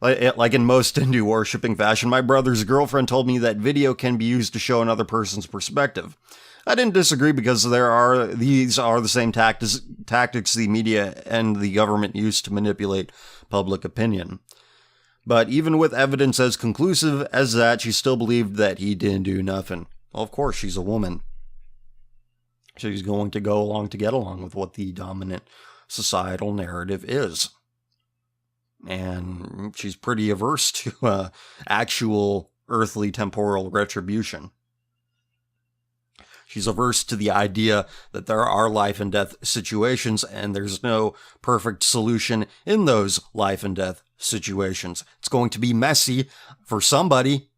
my brother's girlfriend told me that video can be used to show another person's perspective. I didn't disagree because these are the same tactics the media and the government use to manipulate public opinion. But even with evidence as conclusive as that, she still believed that he didn't do nothing. Well, of course, she's a woman. She's going to go along to get along with what the dominant societal narrative is. And she's pretty averse to actual earthly temporal retribution. She's averse to the idea that there are life and death situations and there's no perfect solution in those life and death situations. It's going to be messy for somebody.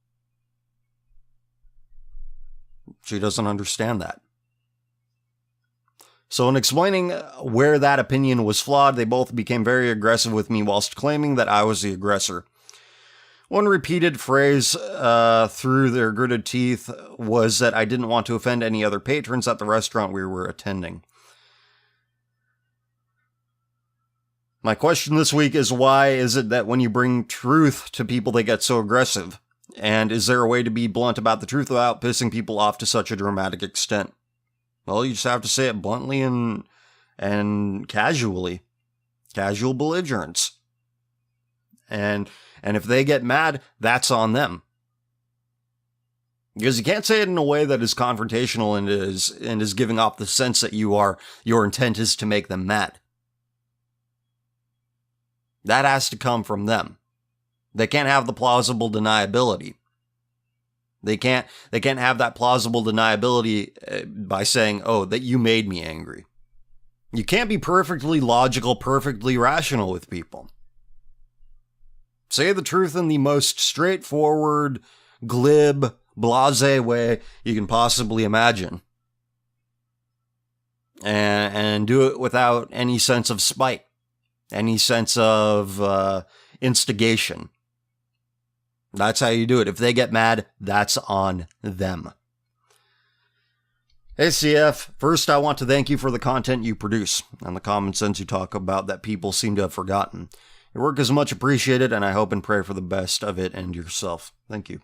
She doesn't understand that. So in explaining where that opinion was flawed, they both became very aggressive with me whilst claiming that I was the aggressor. One repeated phrase through their gritted teeth was that I didn't want to offend any other patrons at the restaurant we were attending. My question this week is, why is it that when you bring truth to people they get so aggressive? And is there a way to be blunt about the truth without pissing people off to such a dramatic extent? Well, you just have to say it bluntly and casually. Casual belligerence. And if they get mad, that's on them. Because you can't say it in a way that is confrontational and is giving off the sense that your intent is to make them mad. That has to come from them. They can't have the plausible deniability. They can't have that plausible deniability by saying, "Oh, that you made me angry." You can't be perfectly logical, perfectly rational with people. Say the truth in the most straightforward, glib, blasé way you can possibly imagine. And do it without any sense of spite, any sense of instigation. That's how you do it. If they get mad, that's on them. ACF, first I want to thank you for the content you produce and the common sense you talk about that people seem to have forgotten. Your work is much appreciated, and I hope and pray for the best of it and yourself. Thank you.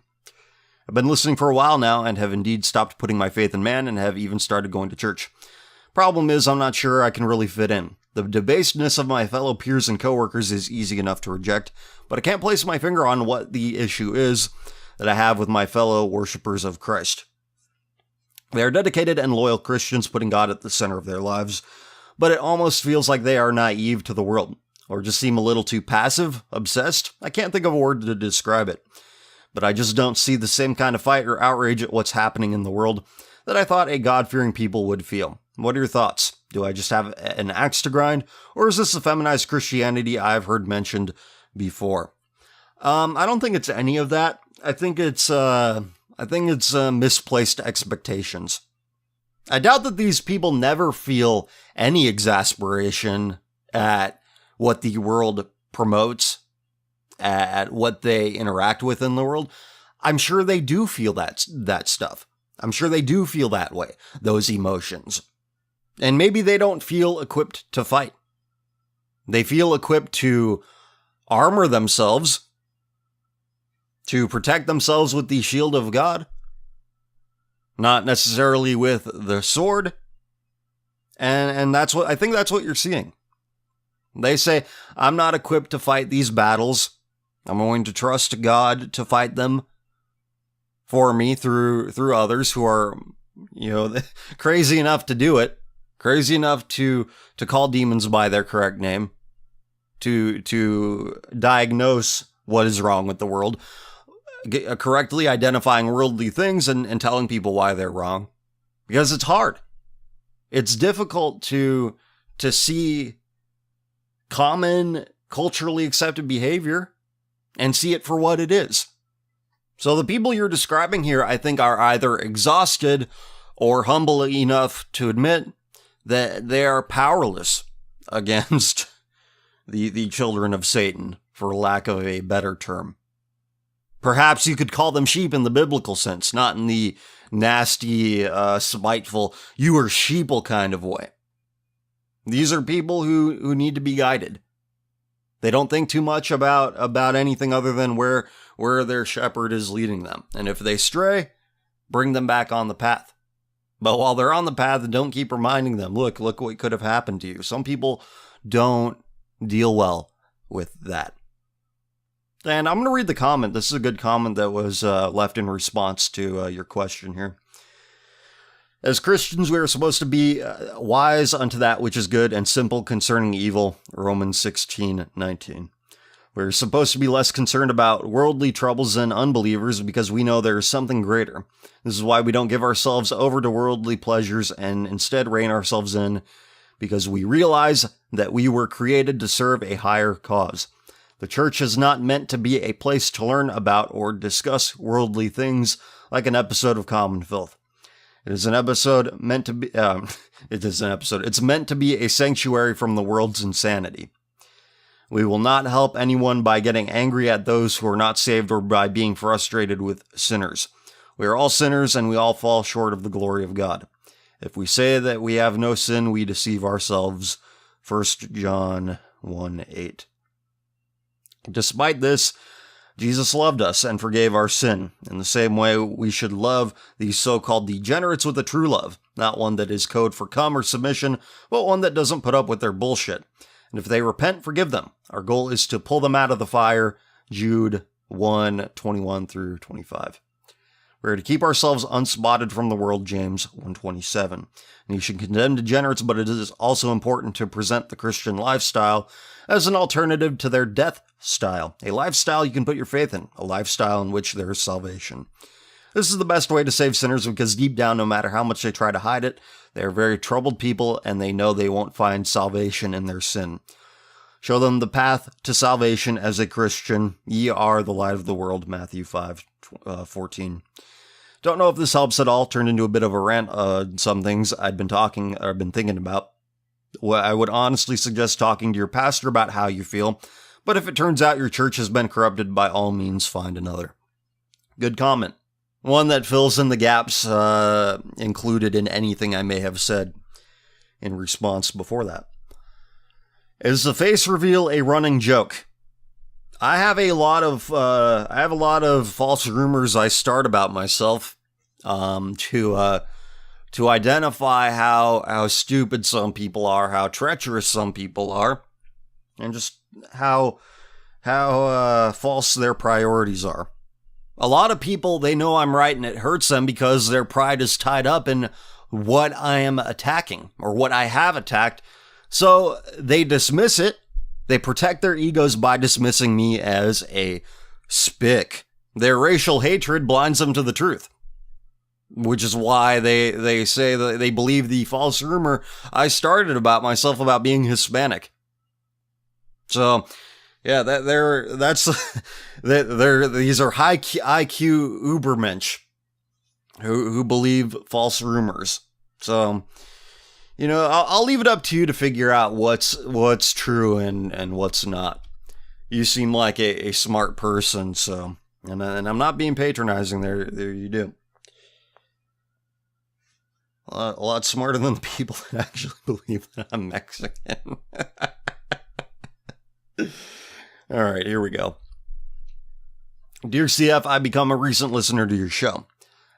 I've been listening for a while now and have indeed stopped putting my faith in man and have even started going to church. Problem is, I'm not sure I can really fit in. The debasedness of my fellow peers and coworkers is easy enough to reject, but I can't place my finger on what the issue is that I have with my fellow worshippers of Christ. They are dedicated and loyal Christians, putting God at the center of their lives, but it almost feels like they are naive to the world, or just seem a little too passive, obsessed. I can't think of a word to describe it, but I just don't see the same kind of fight or outrage at what's happening in the world that I thought a God-fearing people would feel. What are your thoughts? Do I just have an axe to grind, or is this the feminized Christianity I've heard mentioned before? I don't think it's any of that. I think it's misplaced expectations. I doubt that these people never feel any exasperation at what the world promotes, at what they interact with in the world. I'm sure they do feel that stuff. I'm sure they do feel that way, those emotions. And maybe they don't feel equipped to fight. They feel equipped to armor themselves, to protect themselves with the shield of God, not necessarily with the sword. And I think that's what you're seeing. They say, I'm not equipped to fight these battles. I'm going to trust God to fight them for me through others who are, crazy enough to do it, crazy enough to call demons by their correct name, to diagnose what is wrong with the world, correctly identifying worldly things and telling people why they're wrong. Because it's hard. It's difficult to see common culturally accepted behavior and see it for what it is. So the people you're describing here, I think, are either exhausted or humble enough to admit that they are powerless against the children of Satan, for lack of a better term. Perhaps you could call them sheep in the biblical sense, not in the nasty, spiteful, you are sheeple kind of way. These are people who need to be guided. They don't think too much about anything other than where their shepherd is leading them. And if they stray, bring them back on the path. But while they're on the path, don't keep reminding them, look what could have happened to you. Some people don't deal well with that. And I'm going to read the comment. This is a good comment that was left in response to your question here. As Christians, we are supposed to be wise unto that which is good and simple concerning evil, Romans 16:19. We're supposed to be less concerned about worldly troubles than unbelievers because we know there is something greater. This is why we don't give ourselves over to worldly pleasures and instead rein ourselves in, because we realize that we were created to serve a higher cause. The church is not meant to be a place to learn about or discuss worldly things like an episode of Common Filth. It's meant to be a sanctuary from the world's insanity. We will not help anyone by getting angry at those who are not saved or by being frustrated with sinners. We are all sinners and we all fall short of the glory of God. If we say that we have no sin, we deceive ourselves. 1 John 1:8. Despite this, Jesus loved us and forgave our sin. In the same way, we should love these so-called degenerates with a true love, not one that is code for cum or submission, but one that doesn't put up with their bullshit. And if they repent, forgive them. Our goal is to pull them out of the fire. Jude 1:21-25. We are to keep ourselves unspotted from the world, James 1:27. And you should condemn degenerates, but it is also important to present the Christian lifestyle as an alternative to their death style. A lifestyle you can put your faith in, a lifestyle in which there is salvation. This is the best way to save sinners because deep down, no matter how much they try to hide it, they are very troubled people and they know they won't find salvation in their sin. Show them the path to salvation as a Christian. Ye are the light of the world, Matthew 5:14. Don't know if this helps at all. Turned into a bit of a rant on some things I've been thinking about. I would honestly suggest talking to your pastor about how you feel, but if it turns out your church has been corrupted, by all means find another. Good comment. One that fills in the gaps included in anything I may have said in response before that. Is the face reveal a running joke? I have a lot of false rumors I start about myself to identify how stupid some people are, how treacherous some people are, and just how false their priorities are. A lot of people, they know I'm right and it hurts them because their pride is tied up in what I am attacking or what I have attacked. So they dismiss it. They protect their egos by dismissing me as a spick. Their racial hatred blinds them to the truth, which is why they say that they believe the false rumor I started about myself about being Hispanic. So, yeah, these are high IQ Ubermensch who believe false rumors. So, you know, I'll leave it up to you to figure out what's true and what's not. You seem like a smart person, so, and I'm not being patronizing. There you do. A lot smarter than the people that actually believe that I'm Mexican. All right, here we go. Dear CF, I become a recent listener to your show.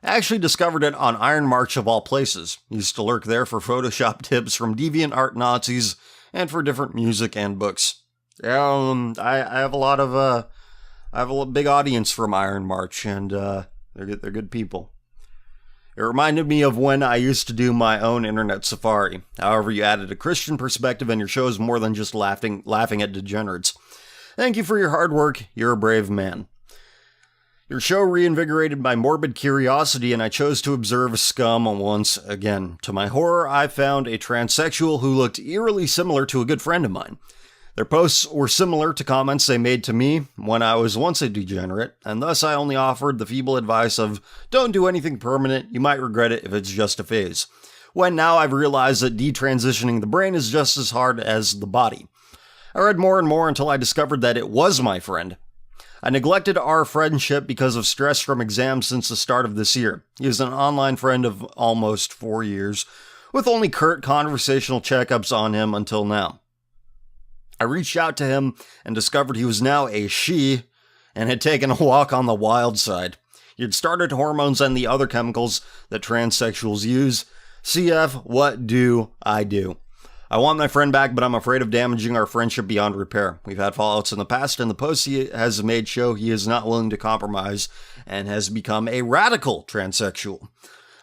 I actually discovered it on Iron March of all places. Used to lurk there for Photoshop tips from deviant art Nazis and for different music and books. I have a big audience from Iron March, and they're good people. It reminded me of when I used to do my own internet safari. However, you added a Christian perspective and your show is more than just laughing at degenerates. Thank you for your hard work. You're a brave man. Your show reinvigorated my morbid curiosity and I chose to observe scum once again. To my horror, I found a transsexual who looked eerily similar to a good friend of mine. Their posts were similar to comments they made to me when I was once a degenerate, and thus I only offered the feeble advice of, don't do anything permanent, you might regret it if it's just a phase. When now I've realized that detransitioning the brain is just as hard as the body. I read more and more until I discovered that it was my friend. I neglected our friendship because of stress from exams since the start of this year. He is an online friend of almost 4 years, with only curt conversational checkups on him until now. I reached out to him and discovered he was now a she and had taken a walk on the wild side. He had started hormones and the other chemicals that transsexuals use. CF, what do I do? I want my friend back, but I'm afraid of damaging our friendship beyond repair. We've had fallouts in the past, and the posts he has made show he is not willing to compromise and has become a radical transsexual.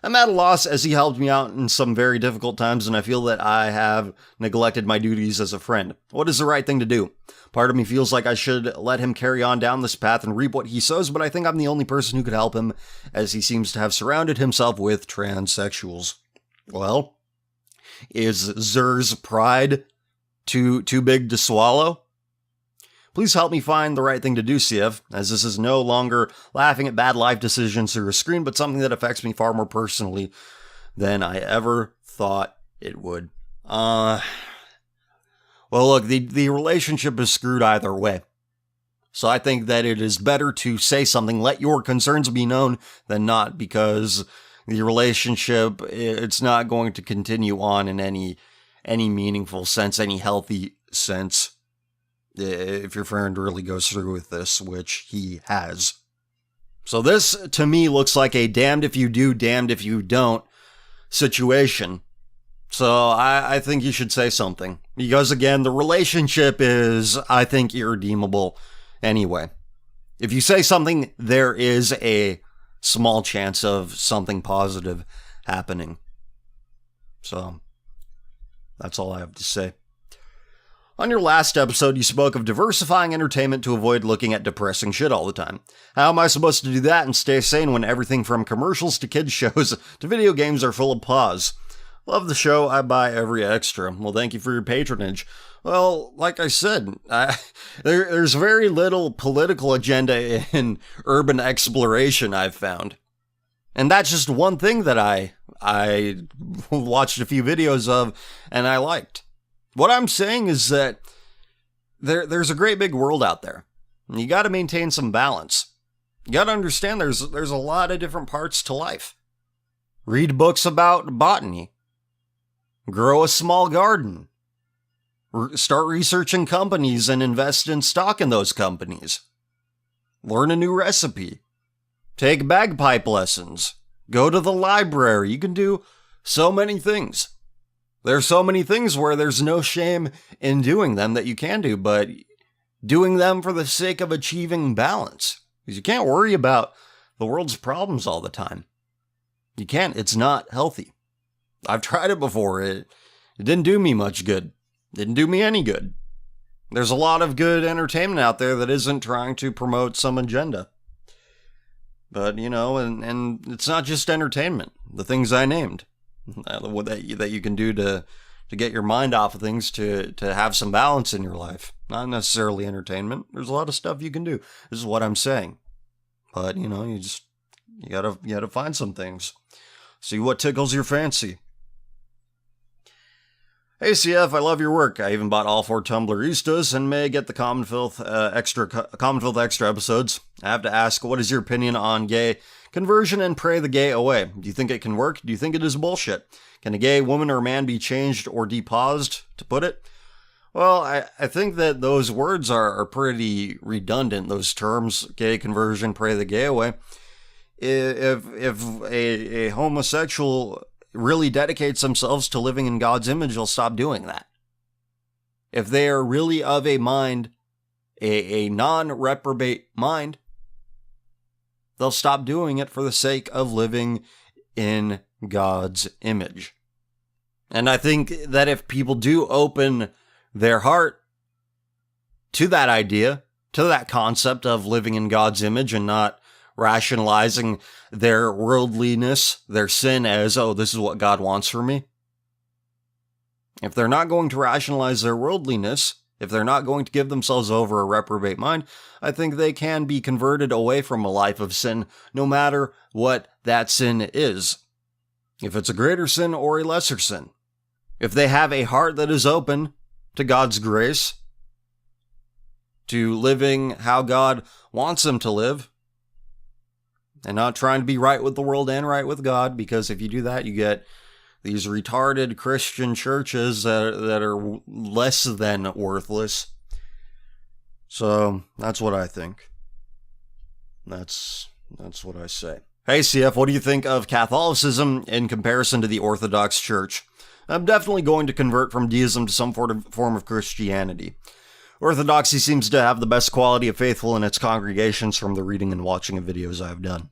I'm at a loss as he helped me out in some very difficult times, and I feel that I have neglected my duties as a friend. What is the right thing to do? Part of me feels like I should let him carry on down this path and reap what he sows, but I think I'm the only person who could help him, as he seems to have surrounded himself with transsexuals. Well, is Zer's pride too big to swallow? Please help me find the right thing to do, CF, as this is no longer laughing at bad life decisions through a screen, but something that affects me far more personally than I ever thought it would. Well, look, the relationship is screwed either way. So I think that it is better to say something, let your concerns be known, than not, because the relationship, it's not going to continue on in any meaningful sense, any healthy sense. If your friend really goes through with this, which he has. So this, to me, looks like a damned if you do, damned if you don't situation. So I think you should say something. Because again, the relationship is, I think, irredeemable anyway. If you say something, there is a small chance of something positive happening. So, that's all I have to say. On your last episode, you spoke of diversifying entertainment to avoid looking at depressing shit all the time. How am I supposed to do that and stay sane when everything from commercials to kids shows to video games are full of pause? Love the show, I buy every extra. Well, thank you for your patronage. Well, like I said, there's very little political agenda in urban exploration, I've found. And that's just one thing that I watched a few videos of and I liked. What I'm saying is that there's a great big world out there. And you got to maintain some balance. You got to understand there's a lot of different parts to life. Read books about botany. Grow a small garden. Start researching companies and invest in stock in those companies. Learn a new recipe. Take bagpipe lessons. Go to the library. You can do so many things. There's so many things where there's no shame in doing them that you can do, but doing them for the sake of achieving balance. Because you can't worry about the world's problems all the time. You can't. It's not healthy. I've tried it before. It didn't do me much good. Didn't do me any good. There's a lot of good entertainment out there that isn't trying to promote some agenda. But, and it's not just entertainment. The things I named. That you can do to get your mind off of things, to have some balance in your life. Not necessarily entertainment. There's a lot of stuff you can do. This is what I'm saying. But, you gotta find some things. See what tickles your fancy. Hey CF, I love your work. I even bought all 4 Tumblristas and may get the Common Filth extra episodes. I have to ask, what is your opinion on gay conversion and pray the gay away? Do you think it can work? Do you think it is bullshit? Can a gay woman or man be changed or depaused, to put it? Well, I think that those words are pretty redundant, those terms, gay conversion, pray the gay away. If a homosexual really dedicates themselves to living in God's image, they'll stop doing that. If they are really of a mind, a non-reprobate mind, they'll stop doing it for the sake of living in God's image. And I think that if people do open their heart to that idea, to that concept of living in God's image and not rationalizing their worldliness, their sin as, oh, this is what God wants for me. If they're not going to rationalize their worldliness, if they're not going to give themselves over a reprobate mind, I think they can be converted away from a life of sin, no matter what that sin is. If it's a greater sin or a lesser sin. If they have a heart that is open to God's grace, to living how God wants them to live, and not trying to be right with the world and right with God, because if you do that, you get these retarded Christian churches that are less than worthless. So that's what I think. That's what I say. Hey CF, what do you think of Catholicism in comparison to the Orthodox Church? I'm definitely going to convert from deism to some form of Christianity. Orthodoxy seems to have the best quality of faithful in its congregations from the reading and watching of videos I've done.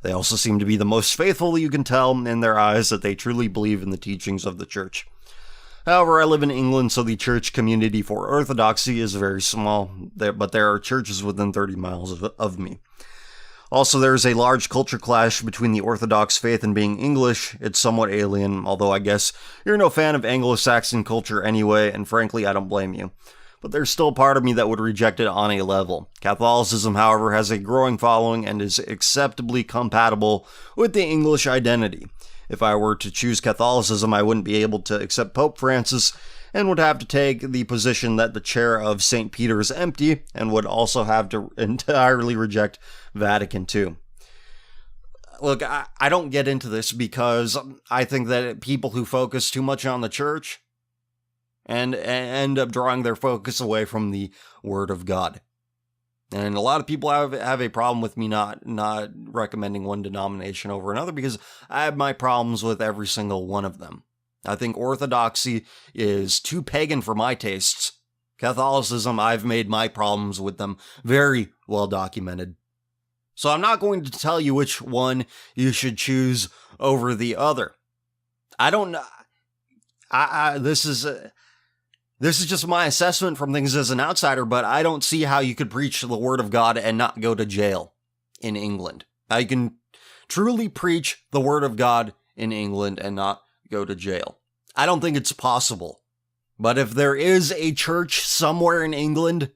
They also seem to be the most faithful. You can tell in their eyes that they truly believe in the teachings of the church. However, I live in England, so the church community for Orthodoxy is very small, but there are churches within 30 miles of me. Also, there is a large culture clash between the Orthodox faith and being English. It's somewhat alien, although I guess you're no fan of Anglo-Saxon culture anyway, and frankly, I don't blame you. But there's still part of me that would reject it on a level. Catholicism, however, has a growing following and is acceptably compatible with the English identity. If I were to choose Catholicism, I wouldn't be able to accept Pope Francis and would have to take the position that the chair of St. Peter is empty and would also have to entirely reject Vatican II. Look, I don't get into this because I think that people who focus too much on the church and end up drawing their focus away from the Word of God. And a lot of people have a problem with me not recommending one denomination over another because I have my problems with every single one of them. I think Orthodoxy is too pagan for my tastes. Catholicism, I've made my problems with them very well documented. So I'm not going to tell you which one you should choose over the other. I don't know. This is just my assessment from things as an outsider, but I don't see how you could preach the Word of God and not go to jail in England. How you can truly preach the Word of God in England and not go to jail. I don't think it's possible. But if there is a church somewhere in England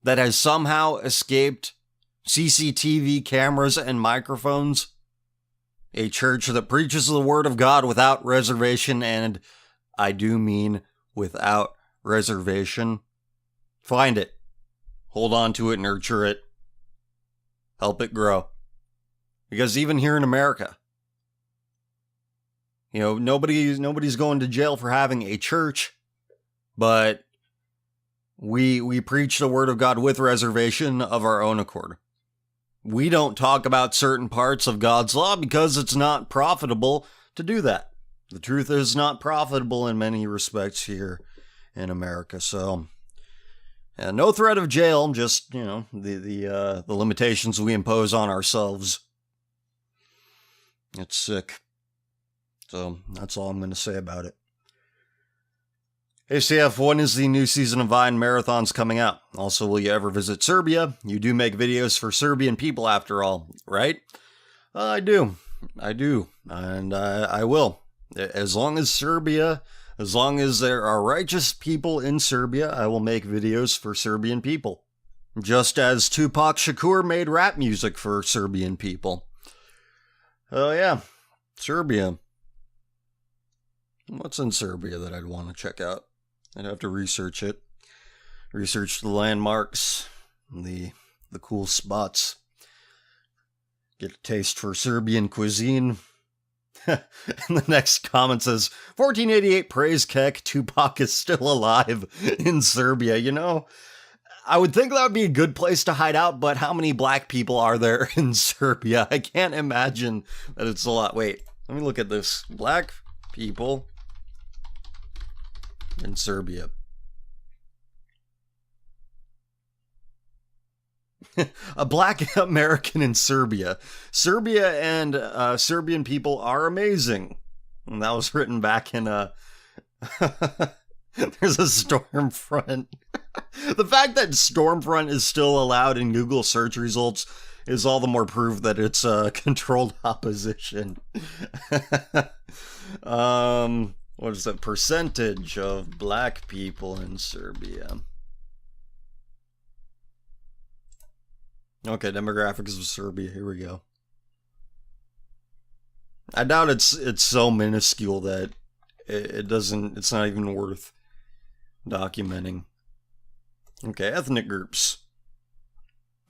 that has somehow escaped CCTV cameras and microphones, a church that preaches the Word of God without reservation, and I do mean without reservation, find it, hold on to it, nurture it, help it grow. Because even here in America, nobody's going to jail for having a church, but we preach the Word of God with reservation of our own accord. We don't talk about certain parts of God's law because it's not profitable to do that. The truth is not profitable in many respects here in America. So, no threat of jail, just, the limitations we impose on ourselves It's sick. So that's all I'm going to say about it. Hey CF, when is the new season of Vine Marathons coming out? Also, will you ever visit Serbia? You do make videos for Serbian people after all, right? I do. And I will. As long as there are righteous people in Serbia, I will make videos for Serbian people. Just as Tupac Shakur made rap music for Serbian people. Oh yeah, Serbia. What's in Serbia that I'd want to check out? I'd have to research it. Research the landmarks, the cool spots. Get a taste for Serbian cuisine. And the next comment says, 1488 praise Kek, Tupac is still alive in Serbia. You know, I would think that would be a good place to hide out, but how many black people are there in Serbia? I can't imagine that it's a lot. Wait, let me look at this. Black people in Serbia. A black American in Serbia. Serbia and Serbian people are amazing. And that was written back in there's a storm front. The fact that Stormfront is still allowed in Google search results is all the more proof that it's a controlled opposition. What is the percentage of black people in Serbia? Okay, demographics of Serbia. Here we go. I doubt it's so minuscule that it's not even worth documenting. Okay, ethnic groups.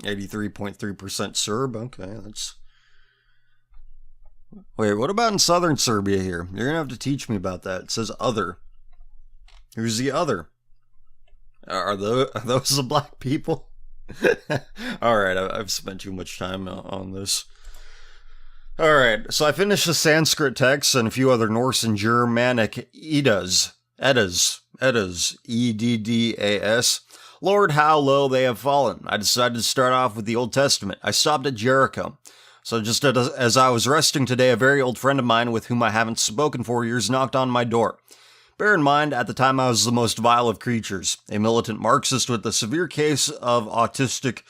83.3% Serb. Okay, that's... Wait, what about in southern Serbia here? You're gonna have to teach me about that. It says other. Who's the other? Are those the black people? Alright, I've spent too much time on this. Alright, so I finished the Sanskrit text and a few other Norse and Germanic Eddas, E-D-D-A-S. Lord, how low they have fallen. I decided to start off with the Old Testament. I stopped at Jericho. So just as I was resting today, a very old friend of mine with whom I haven't spoken for years knocked on my door. Bear in mind, at the time I was the most vile of creatures, a militant Marxist with a severe case of autistic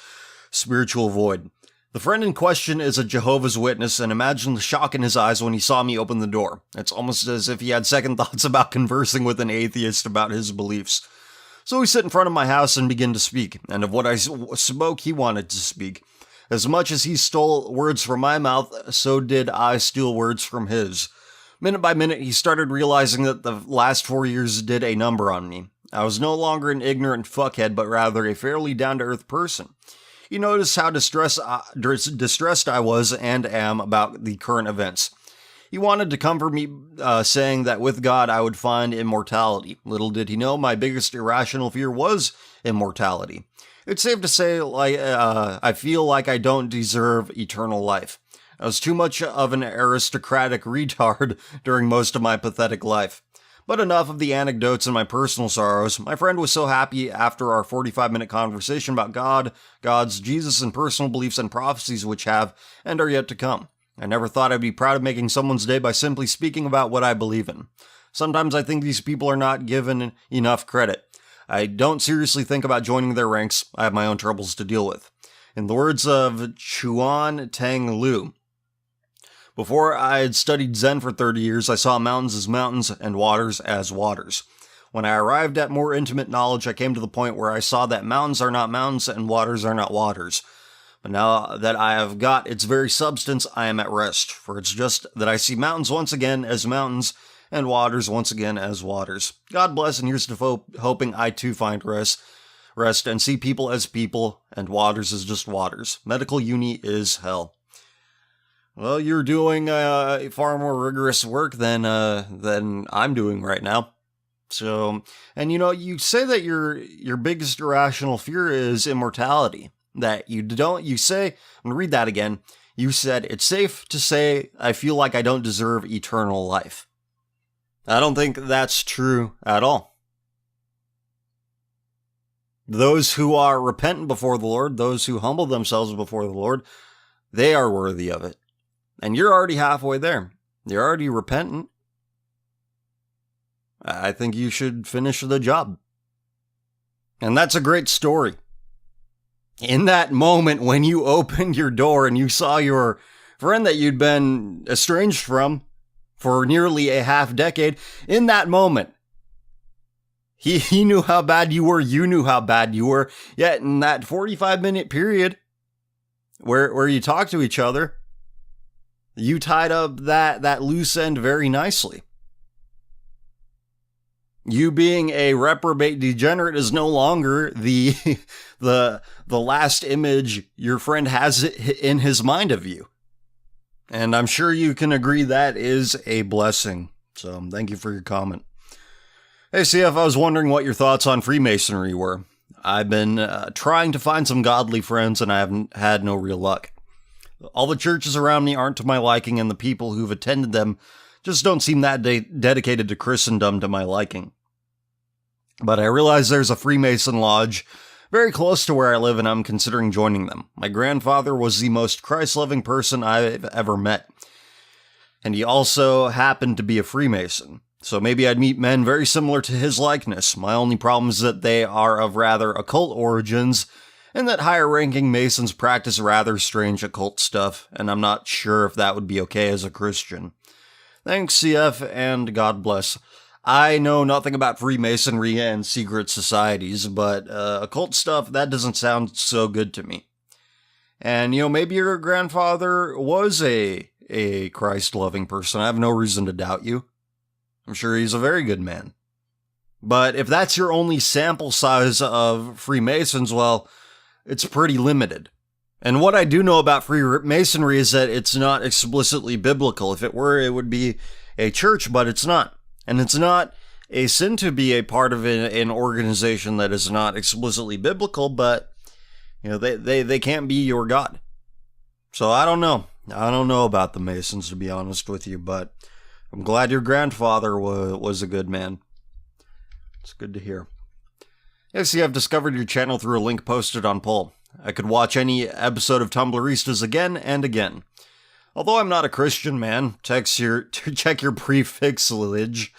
spiritual void. The friend in question is a Jehovah's Witness, and imagine the shock in his eyes when he saw me open the door. It's almost as if he had second thoughts about conversing with an atheist about his beliefs. So we sit in front of my house and begin to speak, and of what I spoke he wanted to speak. As much as he stole words from my mouth, so did I steal words from his. Minute by minute, he started realizing that the last 4 years did a number on me. I was no longer an ignorant fuckhead, but rather a fairly down-to-earth person. He noticed how distressed I was and am about the current events. He wanted to comfort me, saying that with God I would find immortality. Little did he know my biggest irrational fear was immortality. It's safe to say, I feel like I don't deserve eternal life. I was too much of an aristocratic retard during most of my pathetic life. But enough of the anecdotes and my personal sorrows. My friend was so happy after our 45-minute conversation about God, gods, Jesus, and personal beliefs and prophecies which have and are yet to come. I never thought I'd be proud of making someone's day by simply speaking about what I believe in. Sometimes I think these people are not given enough credit. I don't seriously think about joining their ranks. I have my own troubles to deal with. In the words of Chuan Tang Lu, before I had studied Zen for 30 years, I saw mountains as mountains and waters as waters. When I arrived at more intimate knowledge, I came to the point where I saw that mountains are not mountains and waters are not waters. But now that I have got its very substance, I am at rest, for it's just that I see mountains once again as mountains and waters once again as waters. God bless, and here's to hoping I too find rest and see people as people and waters as just waters. Medical uni is hell. Well, you're doing far more rigorous work than I'm doing right now. So, and you say that your biggest irrational fear is immortality. That you say, I'm gonna read that again. You said, it's safe to say I feel like I don't deserve eternal life. I don't think that's true at all. Those who are repentant before the Lord, those who humble themselves before the Lord, they are worthy of it. And you're already halfway there. You're already repentant. I think you should finish the job. And that's a great story. In that moment when you opened your door and you saw your friend that you'd been estranged from for nearly a half decade, in that moment, he knew how bad you were, you knew how bad you were, yet in that 45-minute period where you talked to each other, you tied up that loose end very nicely. You being a reprobate degenerate is no longer the last image your friend has in his mind of you. And I'm sure you can agree that is a blessing. So thank you for your comment. Hey CF, I was wondering what your thoughts on Freemasonry were. I've been trying to find some godly friends and I haven't had no real luck. All the churches around me aren't to my liking and the people who've attended them just don't seem that dedicated to Christendom to my liking. But I realize there's a Freemason lodge very close to where I live and I'm considering joining them. My grandfather was the most Christ-loving person I've ever met. And he also happened to be a Freemason. So maybe I'd meet men very similar to his likeness. My only problem is that they are of rather occult origins and that higher-ranking Masons practice rather strange occult stuff, and I'm not sure if that would be okay as a Christian. Thanks, CF, and God bless. I know nothing about Freemasonry and secret societies, but occult stuff, that doesn't sound so good to me. And, maybe your grandfather was a Christ-loving person. I have no reason to doubt you. I'm sure he's a very good man. But if that's your only sample size of Freemasons, well, it's pretty limited. And what I do know about Freemasonry is that it's not explicitly biblical. If it were, it would be a church, but it's not. And it's not a sin to be a part of an organization that is not explicitly biblical, but they can't be your God. So I don't know. I don't know about the Masons, to be honest with you, but I'm glad your grandfather was a good man. It's good to hear. Yes, I've discovered your channel through a link posted on Poll. I could watch any episode of Tumblristas again and again. Although I'm not a Christian man, check your prefixlage,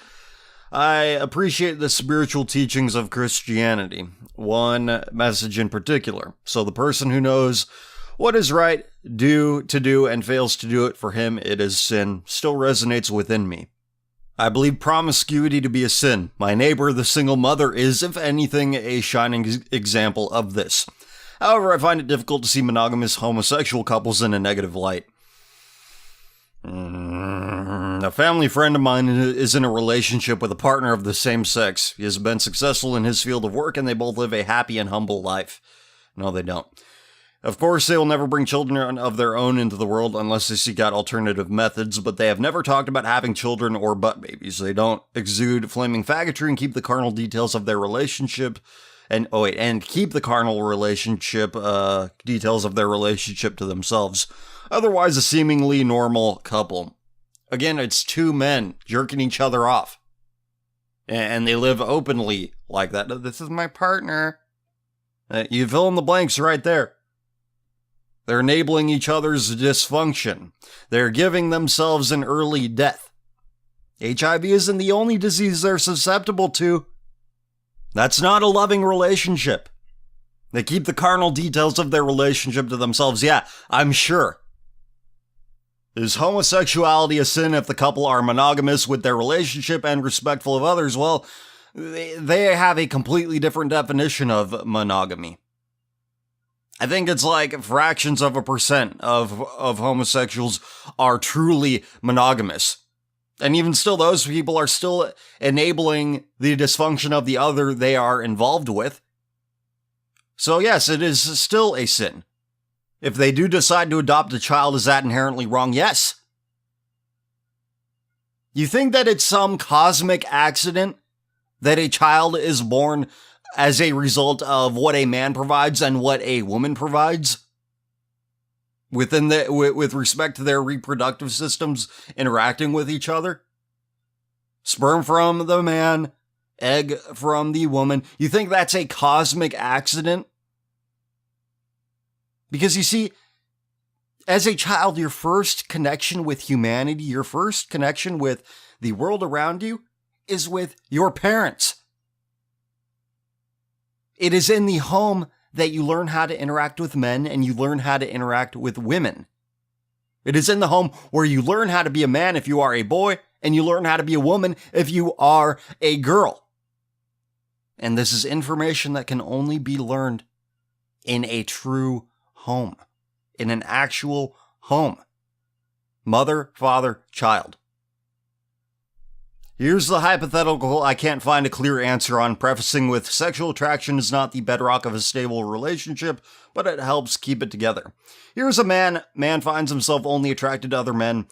I appreciate the spiritual teachings of Christianity. One message in particular. So the person who knows what is right to do and fails to do it, for him it is sin, still resonates within me. I believe promiscuity to be a sin. My neighbor, the single mother, is, if anything, a shining example of this. However, I find it difficult to see monogamous homosexual couples in a negative light. A family friend of mine is in a relationship with a partner of the same sex. He has been successful in his field of work and they both live a happy and humble life. No, they don't. Of course, they will never bring children of their own into the world unless they seek out alternative methods, but they have never talked about having children or butt babies. They don't exude flaming faggotry and keep the carnal details of their relationship keep the carnal relationship details of their relationship to themselves. Otherwise, a seemingly normal couple. Again, it's two men jerking each other off. And they live openly like that. This is my partner. You fill in the blanks right there. They're enabling each other's dysfunction. They're giving themselves an early death. HIV isn't the only disease they're susceptible to. That's not a loving relationship. They keep the carnal details of their relationship to themselves. Yeah, I'm sure. Is homosexuality a sin if the couple are monogamous with their relationship and respectful of others? Well, they have a completely different definition of monogamy. I think it's like fractions of a percent of homosexuals are truly monogamous. And even still, those people are still enabling the dysfunction of the other they are involved with. So yes, it is still a sin. If they do decide to adopt a child, is that inherently wrong? Yes. You think that it's some cosmic accident that a child is born as a result of what a man provides and what a woman provides? With respect to their reproductive systems interacting with each other? Sperm from the man, egg from the woman. You think that's a cosmic accident? Because you see, As a child, your first connection with humanity, your first connection with the world around you is with your parents. It is in the home that you learn how to interact with men and you learn how to interact with women. It is in the home where you learn how to be a man if you are a boy and you learn how to be a woman if you are a girl. And this is information that can only be learned in a true home, in an actual home. Mother, father, child. Here's the hypothetical I can't find a clear answer on, prefacing with sexual attraction is not the bedrock of a stable relationship, but it helps keep it together. Here's a man finds himself only attracted to other men.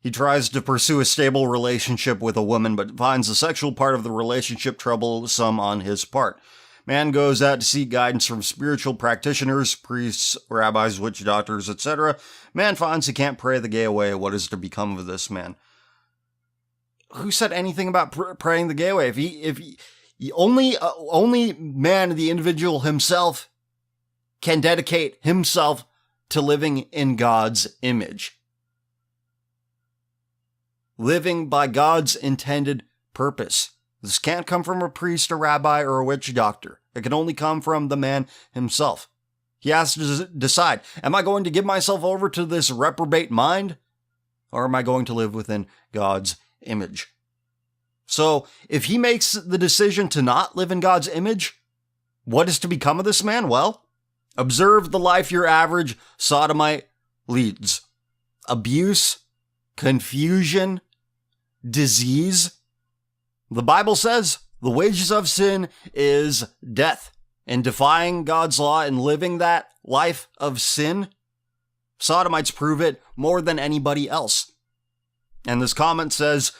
He tries to pursue a stable relationship with a woman, but finds the sexual part of the relationship troublesome on his part. Man goes out to seek guidance from spiritual practitioners, priests, rabbis, witch doctors, etc. Man finds he can't pray the gay away. What is to become of this man? Who said anything about praying the gay away? If he only man, the individual himself, can dedicate himself to living in God's image. Living by God's intended purpose. This can't come from a priest, a rabbi, or a witch doctor. It can only come from the man himself. He has to decide, am I going to give myself over to this reprobate mind? Or am I going to live within God's image? So, if he makes the decision to not live in God's image, what is to become of this man? Well, observe the life your average Sodomite leads. Abuse, confusion, disease. The Bible says the wages of sin is death. And defying God's law and living that life of sin, Sodomites prove it more than anybody else. And this comment says,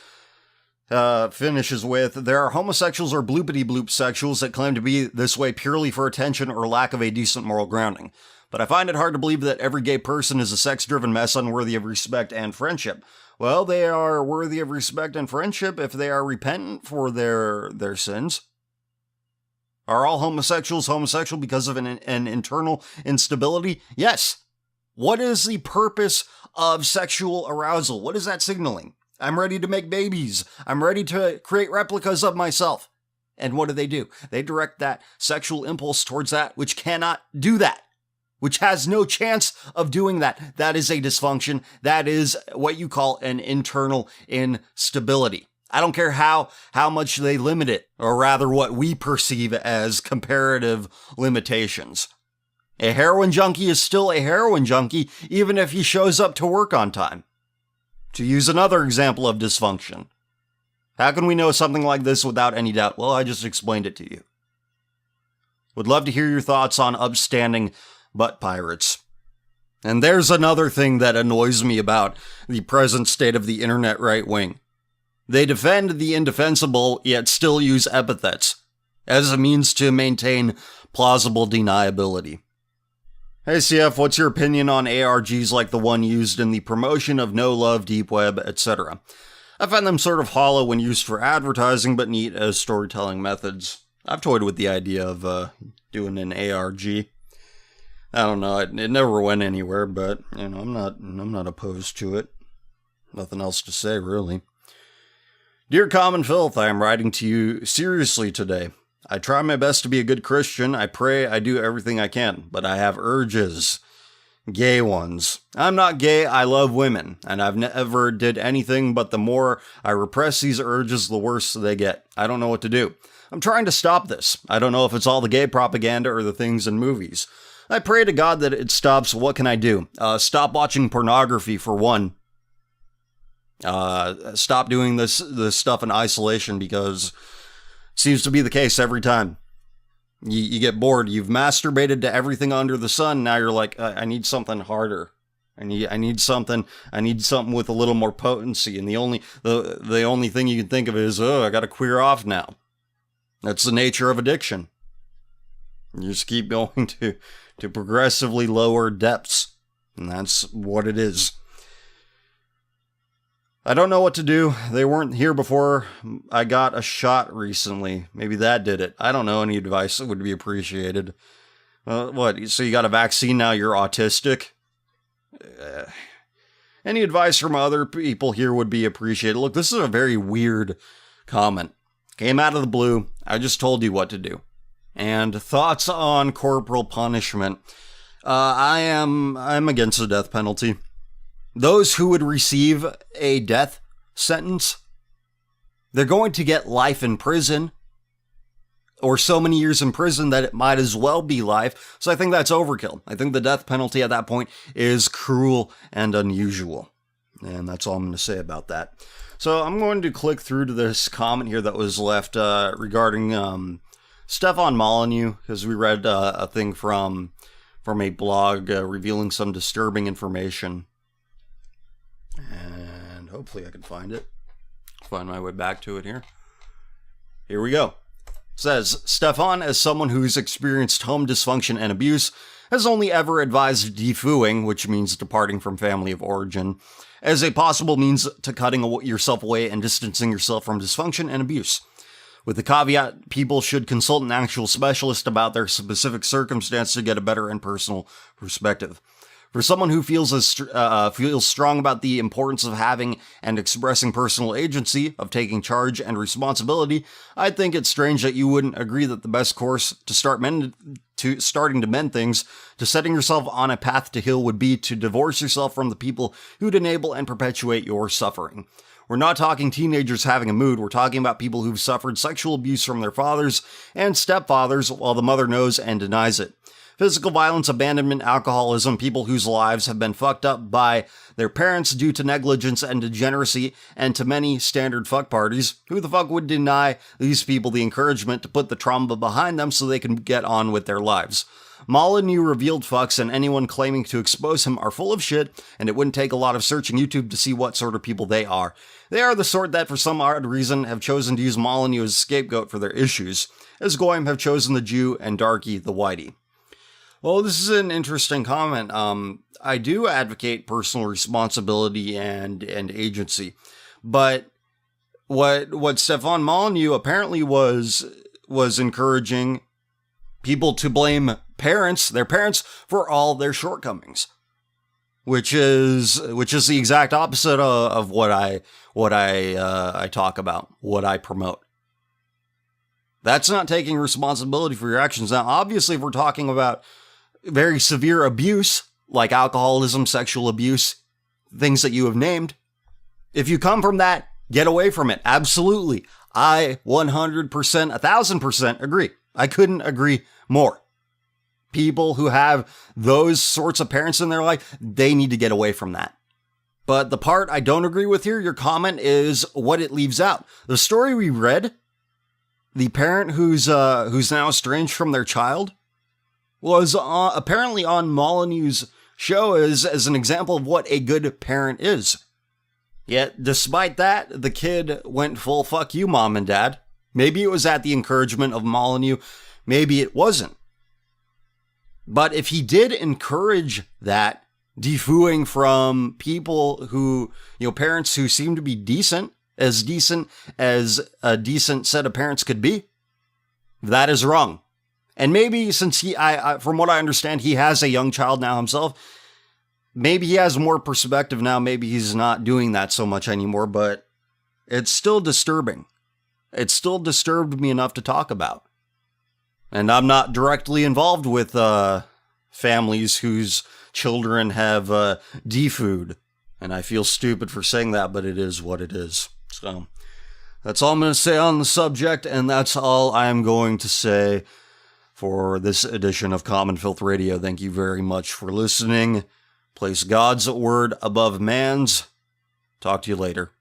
finishes with, there are homosexuals or bloopity-bloop sexuals that claim to be this way purely for attention or lack of a decent moral grounding. But I find it hard to believe that every gay person is a sex-driven mess unworthy of respect and friendship. Well, they are worthy of respect and friendship if they are repentant for their sins. Are all homosexuals homosexual because of an internal instability? Yes. What is the purpose of sexual arousal? What is that signaling? I'm ready to make babies. I'm ready to create replicas of myself. And what do? They direct that sexual impulse towards that which cannot do that, which has no chance of doing that. That is a dysfunction. That is what you call an internal instability. I don't care how much they limit it, or rather what we perceive as comparative limitations. A heroin junkie is still a heroin junkie, even if he shows up to work on time. To use another example of dysfunction. How can we know something like this without any doubt? Well, I just explained it to you. Would love to hear your thoughts on upstanding butt pirates. And there's another thing that annoys me about the present state of the internet right wing. They defend the indefensible, yet still use epithets as a means to maintain plausible deniability. Hey CF, what's your opinion on ARGs like the one used in the promotion of no love, deep web, etc.? I find them sort of hollow when used for advertising, but neat as storytelling methods. I've toyed with the idea of doing an ARG. I don't know, it never went anywhere, but I'm not opposed to it. Nothing else to say, really. Dear Common Filth, I am writing to you seriously today. I try my best to be a good Christian. I pray, I do everything I can, but I have urges. Gay ones. I'm not gay, I love women, and I've never did anything, but the more I repress these urges, the worse they get. I don't know what to do. I'm trying to stop this. I don't know if it's all the gay propaganda or the things in movies. I pray to God that it stops. What can I do? Stop watching pornography, for one. Stop doing this stuff in isolation, because seems to be the case every time. You get bored. You've masturbated to everything under the sun. Now you're like, I need something harder. I need something with a little more potency. And the only thing you can think of is, I got to queer off now. That's the nature of addiction. You just keep going to progressively lower depths. And that's what it is. I don't know what to do. They weren't here before I got a shot recently. Maybe that did it. I don't know. Any advice would be appreciated. What? So you got a vaccine now, you're autistic? Any advice from other people here would be appreciated. Look, this is a very weird comment. Came out of the blue. I just told you what to do. And thoughts on corporal punishment. I'm against the death penalty. Those who would receive a death sentence, they're going to get life in prison, or so many years in prison that it might as well be life. So I think that's overkill. I think the death penalty at that point is cruel and unusual. And that's all I'm going to say about that. So I'm going to click through to this comment here that was left regarding Stefan Molyneux, because we read a thing from a blog revealing some disturbing information. And hopefully I can find it. Find my way back to it here. Here we go. Says, Stefan, as someone who's experienced home dysfunction and abuse, has only ever advised defooing, which means departing from family of origin, as a possible means to cutting yourself away and distancing yourself from dysfunction and abuse. With the caveat, people should consult an actual specialist about their specific circumstance to get a better and personal perspective. For someone who feels strong about the importance of having and expressing personal agency, of taking charge and responsibility, I think it's strange that you wouldn't agree that the best course to starting to mend things, to setting yourself on a path to heal, would be to divorce yourself from the people who'd enable and perpetuate your suffering. We're not talking teenagers having a mood, we're talking about people who've suffered sexual abuse from their fathers and stepfathers while the mother knows and denies it. Physical violence, abandonment, alcoholism, people whose lives have been fucked up by their parents due to negligence and degeneracy, and to many standard fuck parties. Who the fuck would deny these people the encouragement to put the trauma behind them so they can get on with their lives? Molyneux revealed fucks, and anyone claiming to expose him are full of shit, and it wouldn't take a lot of searching YouTube to see what sort of people they are. They are the sort that, for some odd reason, have chosen to use Molyneux as a scapegoat for their issues, as Goyim have chosen the Jew and Darky the Whitey. Well, this is an interesting comment. I do advocate personal responsibility and agency, but what Stefan Molyneux apparently was encouraging people to blame their parents for all their shortcomings, which is the exact opposite of what I talk about, what I promote. That's not taking responsibility for your actions. Now, obviously, if we're talking about very severe abuse, like alcoholism, sexual abuse, things that you have named, if you come from that, get away from it. Absolutely. I 100%, 1000% agree. I couldn't agree more. People who have those sorts of parents in their life, they need to get away from that. But the part I don't agree with here, your comment, is what it leaves out. The story we read, the parent who's now estranged from their child, was apparently on Molyneux's show as an example of what a good parent is. Yet, despite that, the kid went full fuck you, mom and dad. Maybe it was at the encouragement of Molyneux. Maybe it wasn't. But if he did encourage that, defooing from people who, parents who seem to be decent as a decent set of parents could be, that is wrong. And maybe since from what I understand, he has a young child now himself, maybe he has more perspective now. Maybe he's not doing that so much anymore, but it's still disturbing. It still disturbed me enough to talk about. And I'm not directly involved with families whose children have defooed. And I feel stupid for saying that, but it is what it is. So that's all I'm going to say on the subject, and that's all I'm going to say for this edition of Common Filth Radio. Thank you very much for listening. Place God's word above man's. Talk to you later.